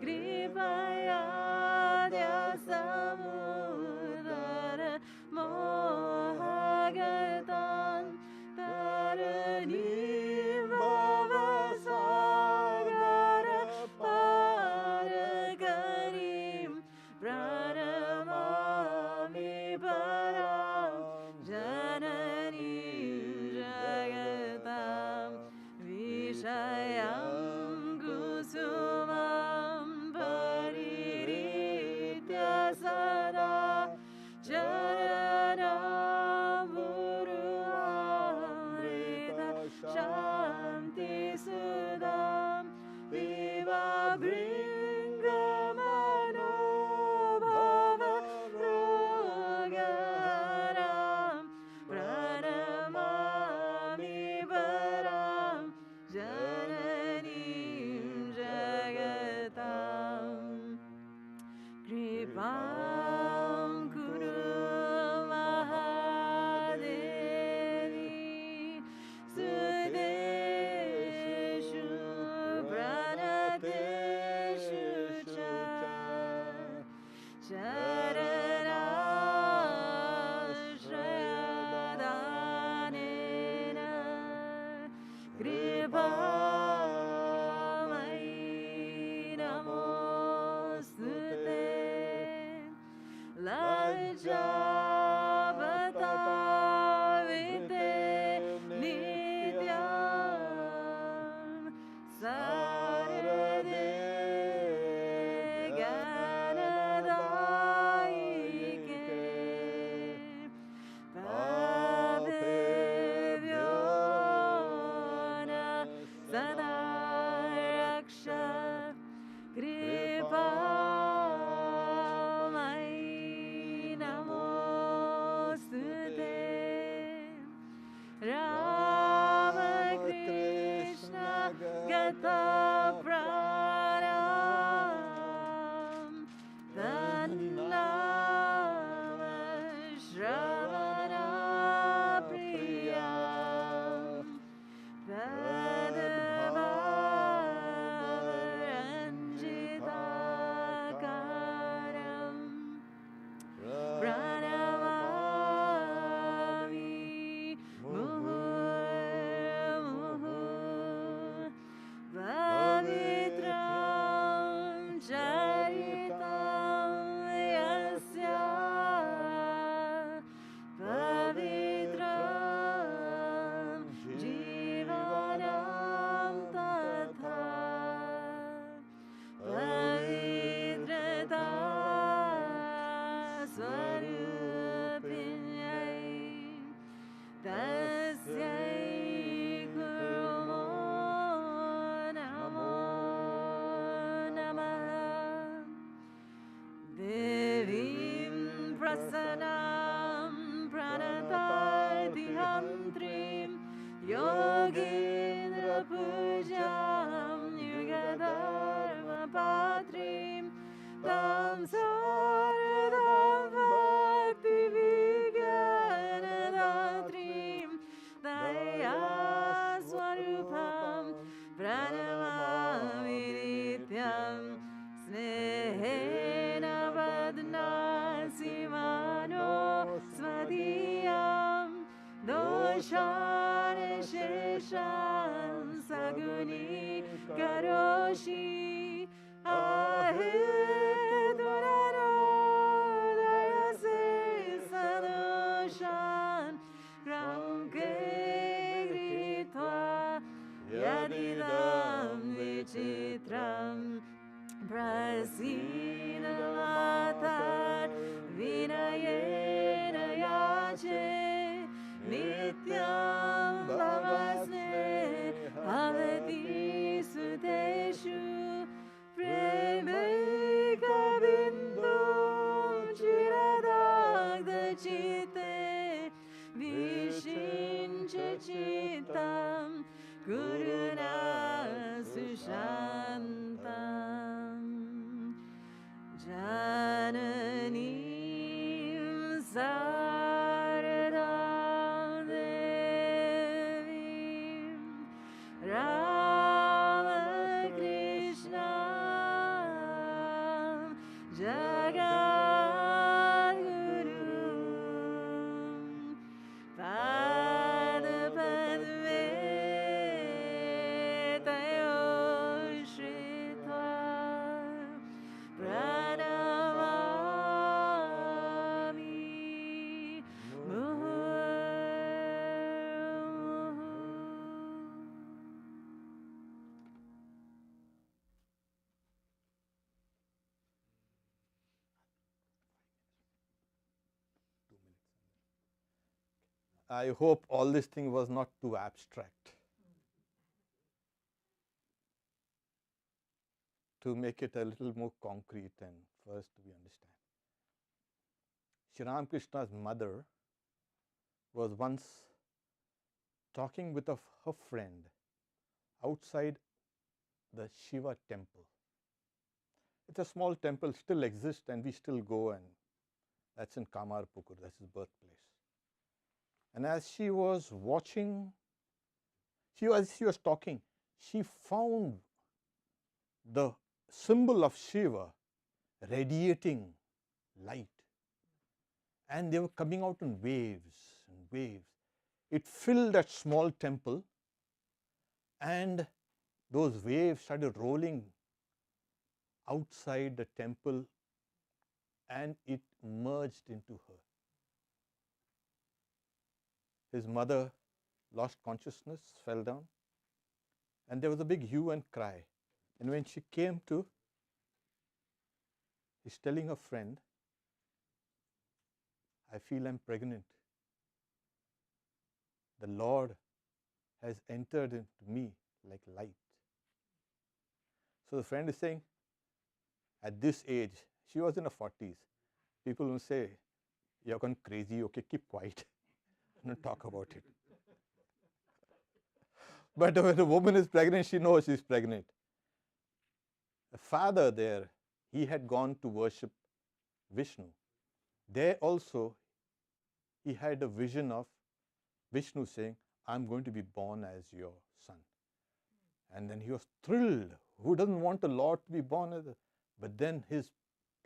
Kripayadya Samudara Mohagatan Taranim Bhavasagara Parakarim Pranamami param jananim jagatam vishayam kusumam pariritya sada charanam guruamrita shanti sudam viva bringamano bhava rogaram pranamami param jananim jagatam kripam kuru mahadevi sudeshu pranateshu cha charanashra Kripamai Namostute Lajjavatavite Nityam Sarade Ganadayike Pavebhyo na Sada Raksha Kripamai Namostute Ramakrishna Gata Pranam Tannama Shravana Priyam Tadavaranjitakaram Pranamami Muhurmuhu Pavitram Charitam Yasya Pavitram Jivanam Tatha Pavitrata Swarupinyai Tasyai Kurmo Namo Namah Devim Prasanam Pranatartihantrim Yogindra Pujam Yugadharma Patrim Tam Saradam Bhakti Vigyanadhatrim Daya Swarupam Pranamami Nityam Snehena Vadnasi Mano Smadhiyam Doshane Sheshan Saguni Karoshi Ahe Durano Dayase Sadoshan Ramke Gritva Yadidam Vichitram Prasina Matar Vinayena Yache Nityam Bhavasne Havati Sudeshu Premeka Bindu Chiradagda Chite Vishincha Chitam Guruna Sushantam Jananim Saradam Devim Ramakrishna Jagadguru Padapadme Tayo Shritva Pranamami Muhurmuhu. I hope all this thing was not too abstract. To make it a little more concrete and for us to be understand. Shri Ramakrishna's mother was once talking with her friend outside the Shiva temple. It's a small temple, still exists, and we still go, and that's in Kamarpukur, that's his birthplace. And as she was watching, she was talking, she found the symbol of Shiva radiating light. And they were coming out in waves and waves. It filled that small temple, And those waves started rolling outside the temple, and it merged into her. His mother lost consciousness, fell down, and there was a big hue and cry. And when she came to, he's telling a friend, I feel I'm pregnant. The Lord has entered into me like light. So the friend is saying, at this age, she was in her 40s, people will say, you're gone crazy, okay, keep quiet. Don't talk about it. But when a woman is pregnant, she knows she's pregnant. The father there, he had gone to worship Vishnu. There also, he had a vision of Vishnu saying, I'm going to be born as your son. And then he was thrilled. Who doesn't want a Lord to be born as a... But then his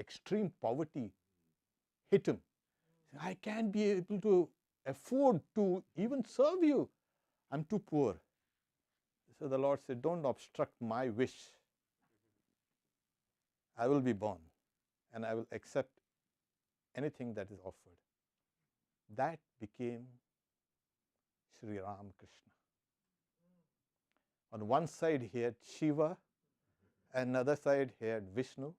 extreme poverty hit him. I can't be able to afford to even serve you. I'm too poor. So the Lord said, don't obstruct my wish. I will be born and I will accept anything that is offered. That became Sri Ram Krishna. On one side he had Shiva, another side he had Vishnu.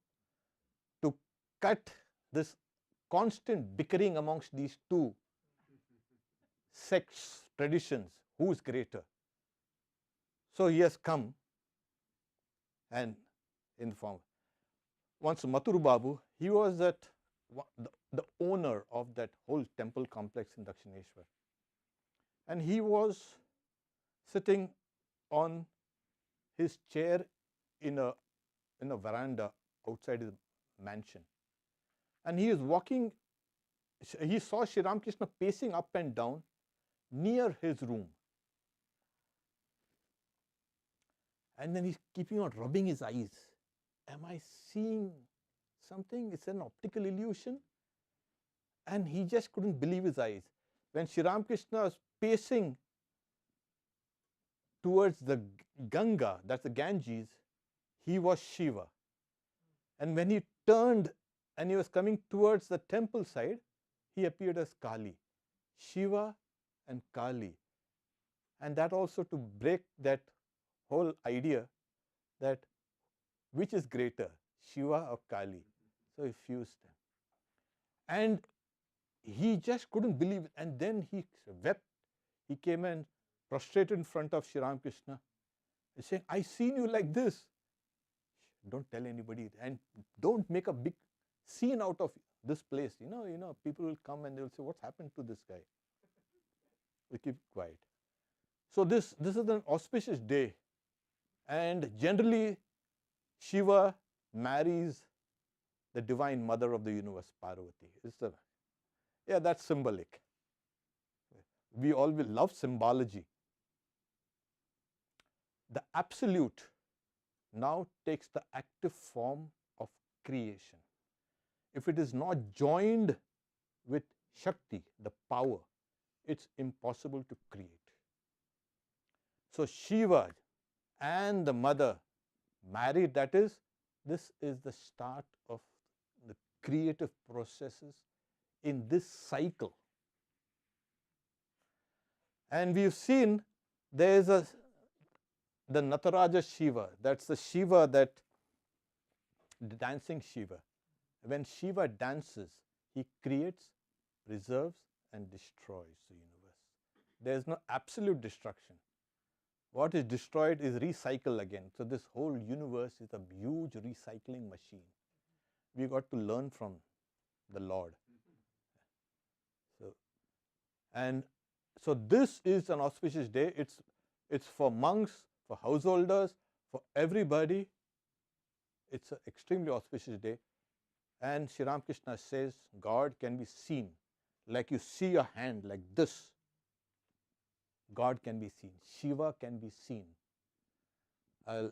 To cut this constant bickering amongst these two sects, traditions, who is greater? So he has come, and in the form. Once Mathur Babu, he was the owner of that whole temple complex in Dakshineshwar. And he was sitting on his chair in a veranda outside his mansion. And he is walking, he saw Sri Ramakrishna pacing up and down near his room. And then he's keeping on rubbing his eyes. Am I seeing something? It's an optical illusion. And he just couldn't believe his eyes. When Sri Ramakrishna was pacing towards the Ganga, that's the Ganges, he was Shiva. And when he turned and he was coming towards the temple side, he appeared as Kali. Shiva and Kali. And that also to break that whole idea that which is greater, Shiva or Kali. So he fused them. And he just couldn't believe it. And then he wept. He came and prostrated in front of Sri Ramakrishna. He's saying, I seen you like this. Don't tell anybody. And don't make a big scene out of this place. You know, people will come and they'll say, what's happened to this guy? We keep quiet. So this is an auspicious day. And generally, Shiva marries the divine mother of the universe, Parvati. That's symbolic. We all will love symbology. The absolute now takes the active form of creation. If it is not joined with Shakti, the power, it's impossible to create. So Shiva and the mother married, this is the start of the creative processes in this cycle. And we've seen there is the Nataraja Shiva, that's the Shiva the dancing Shiva. When Shiva dances, he creates, preserves, and destroys the universe. There is no absolute destruction. What is destroyed is recycled again. So this whole universe is a huge recycling machine. We got to learn from the Lord. So this is an auspicious day. It's for monks, for householders, for everybody. It's an extremely auspicious day. And Sri Ramakrishna says God can be seen. Like you see your hand like this. God can be seen. Shiva can be seen. I'll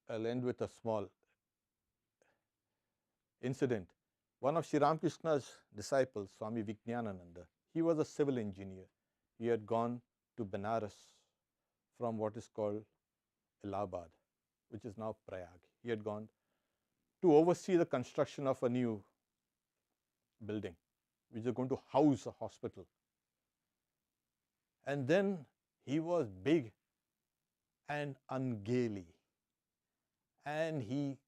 end with a small incident. One of Sri Ramakrishna's disciples, Swami Vijnanananda, he was a civil engineer. He had gone to Benares from what is called Allahabad, which is now Prayag. He had gone to oversee the construction of a new building, which is going to house a hospital. And then he was big and ungainly, and he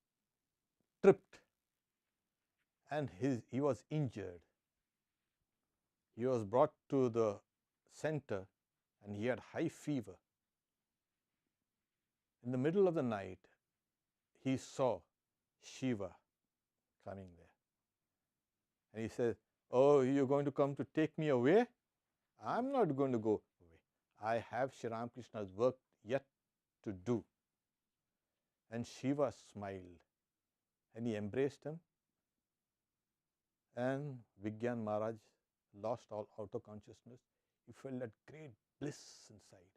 tripped, and he was injured. He was brought to the center, and he had high fever. In the middle of the night, he saw Shiva coming there. And he said, "Oh, you're going to come to take me away? I'm not going to go away. I have Shri Ramakrishna's work yet to do." And Shiva smiled, and he embraced him. And Vigyan Maharaj lost all outer consciousness. He felt that great bliss inside.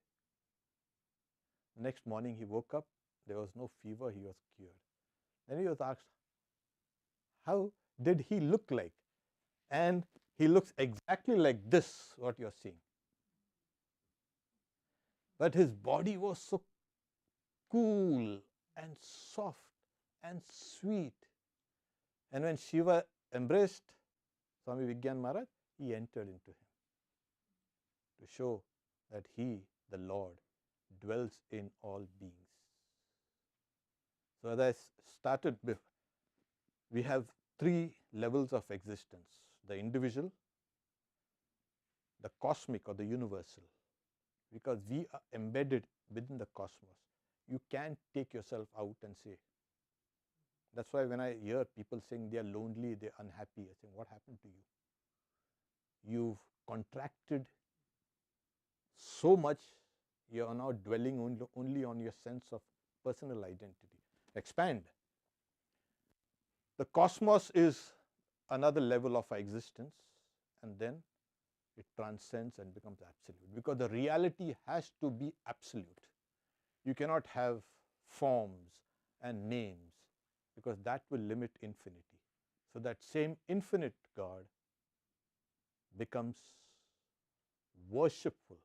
Next morning he woke up, there was no fever, he was cured. Then he was asked, how did he look like? And he looks exactly like this, what you are seeing. But his body was so cool and soft and sweet. And when Shiva embraced Swami Vigyan Maharaj, he entered into him to show that he, the Lord, dwells in all beings. So as I started, we have 3 levels of existence: the individual, the cosmic or the universal, because we are embedded within the cosmos. You can't take yourself out and say. That's why when I hear people saying they are lonely, they are unhappy, I say, what happened to you? You've contracted so much, you are now dwelling only on your sense of personal identity. Expand. The cosmos is another level of our existence, and then it transcends and becomes absolute, because the reality has to be absolute. You cannot have forms and names, because that will limit infinity. So that same infinite God becomes worshipful.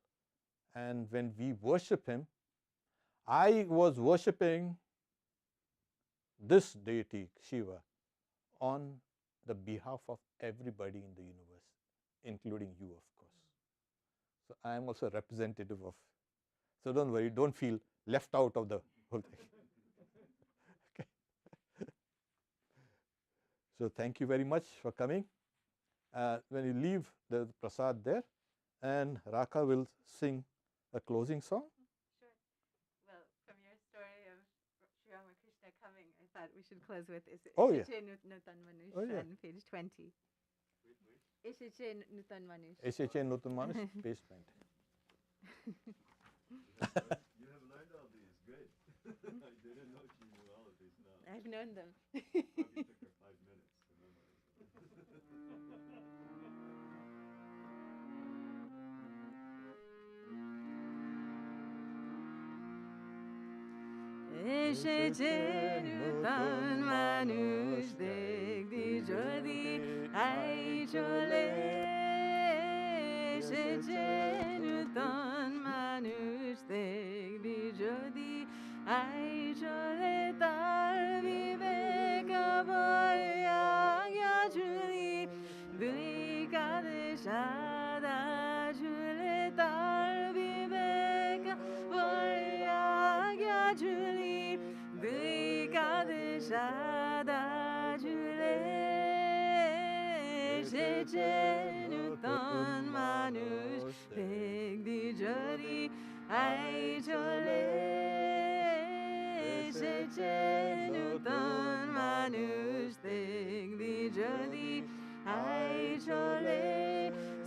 And when we worship him, I was worshipping this deity, Shiva, on the behalf of everybody in the universe, including you, of course. So I am also a representative of, so don't worry, don't feel left out of the whole thing. Okay. So thank you very much for coming. When you leave, there's prasad there, and Raka will sing a closing song. Sure. Well, from your story of Sri Ramakrishna coming, I thought we should close with Ishiche Nutan Manush on page 20. Ishiche Nutan Manush. Ishiche Nutan Manush, page 20. You have learned all these. Good. I didn't know she knew all of these now. I've known them. Probably took her 5 minutes to memorize them. Ishiche Nutan Manush Dekdi Jodi Ai Chole. Ishiche Nutan Manush Dekdi Jodi Ai Chole. Tar Viveka Bhaya Juli Dui Kadeshada Jule. Tar Viveka Bhaya Juli Dui Kadeshada Jule. Ishiche Nutan Manush Dekdi Jodi Ai Chole. Ishiche Nutan Manush Dekdi Jodi Ai Chole.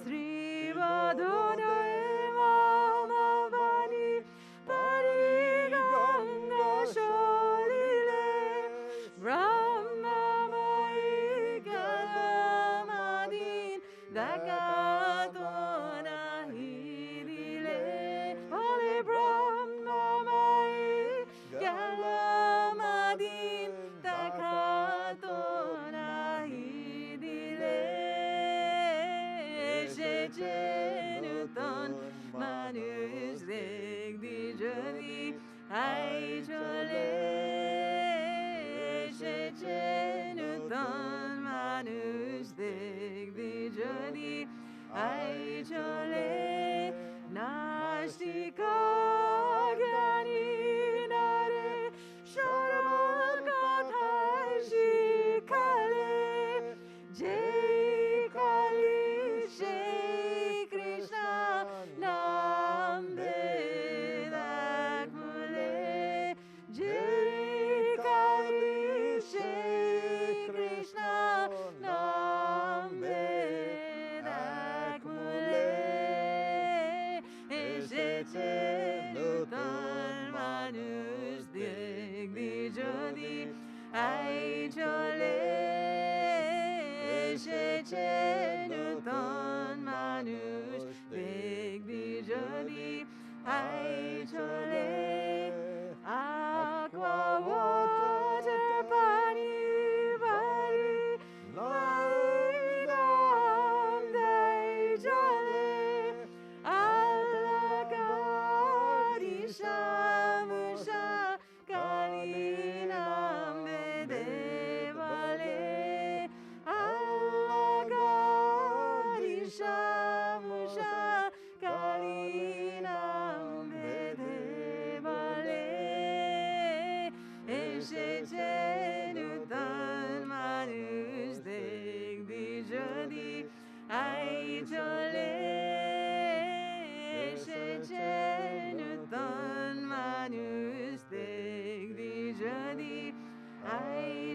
Sri Vadunai Manavani Pari Ganga Sholile Brahma Mai Galamadin Dakatona Hirile Pari Brahma Mai Galamadin Dakatona Hirile.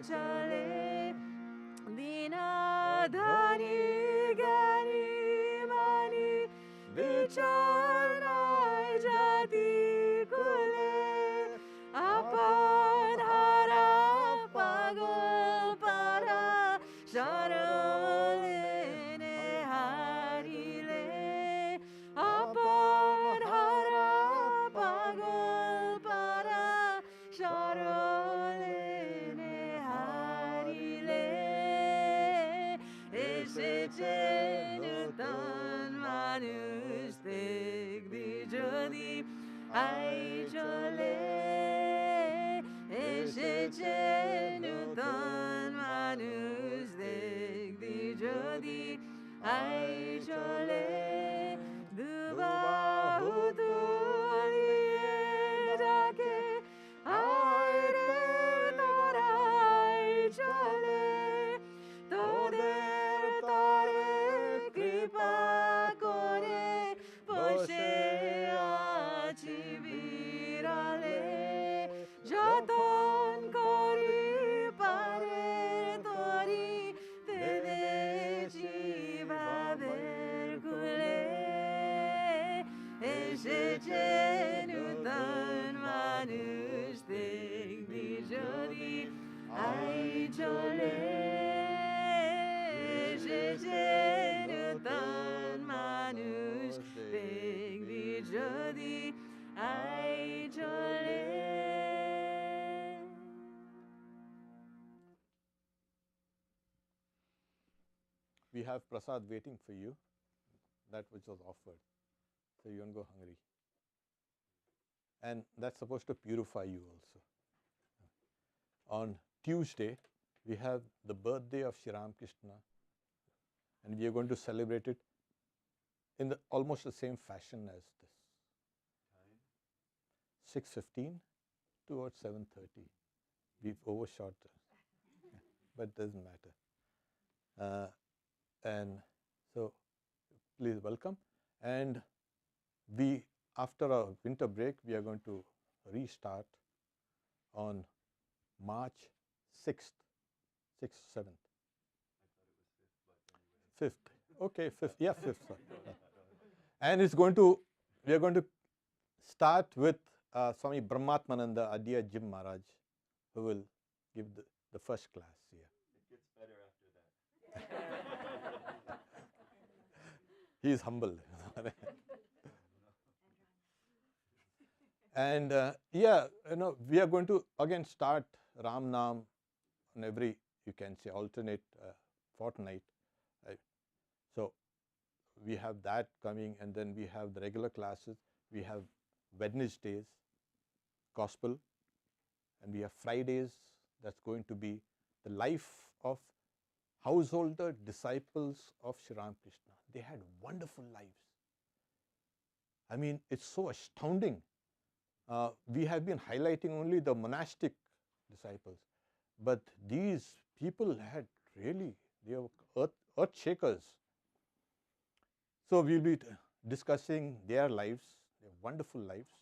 chale dina dhani gani mani vichar nai jati kule apan hara pagol para sharolene harile apan hara pagol para sharolene harile eseche nutan manush dekdi jodi ai chale eseche nutan manush dekdi jodi ai chale dubahu tuliye jake aire torai chale toder tare kripa kore boshe achi virale jaton kori pare tori tede chiva verkule eseche nutan manush dekdi jodi ai chale eseche nutan manush dekdi jodi ai chale. We have prasad waiting for you, that which was offered. So you won't go hungry. And that's supposed to purify you also. On Tuesday, we have the birthday of Sri Ram Krishna, and we are going to celebrate it in almost the same fashion as this. 6:15 towards 7:30. We've overshot, but it doesn't matter. And so, please welcome. And we, after a winter break, we are going to restart on March 6th, 6th, 7th. 5th. Okay, 5th. Yeah, 5th. And it's going to, we are going to start with Swami Brahmatmananda Adya Jim Maharaj, who will give the first class here. It gets better after that. He is humble. And yeah, we are going to again start Ram Nam on every, you can say, alternate fortnight. So we have that coming, and then we have the regular classes. We have Wednesdays, Gospel, and we have Fridays. That's going to be the life of householder disciples of Sri Ram Krishna. They had wonderful lives. I mean, it's so astounding. We have been highlighting only the monastic disciples, but these people had really, they were earth shakers. So we'll be discussing their lives, their wonderful lives.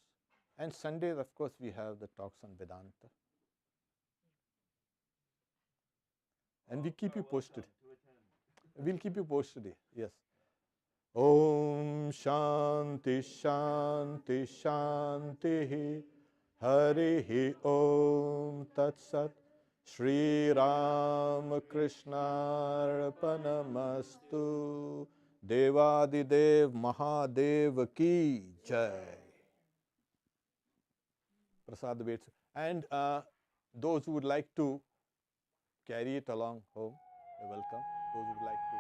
And Sundays, of course, we have the talks on Vedanta. And we keep you posted. We'll keep you posted, yes. Om Shanti Shanti Shanti Harihi Om Tat Sat Shri Ram Krishna Arpanamastu Devadidev Mahadev Ki Jai. Prasad waits. And those who would like to carry it along home, you're welcome. Those who would like to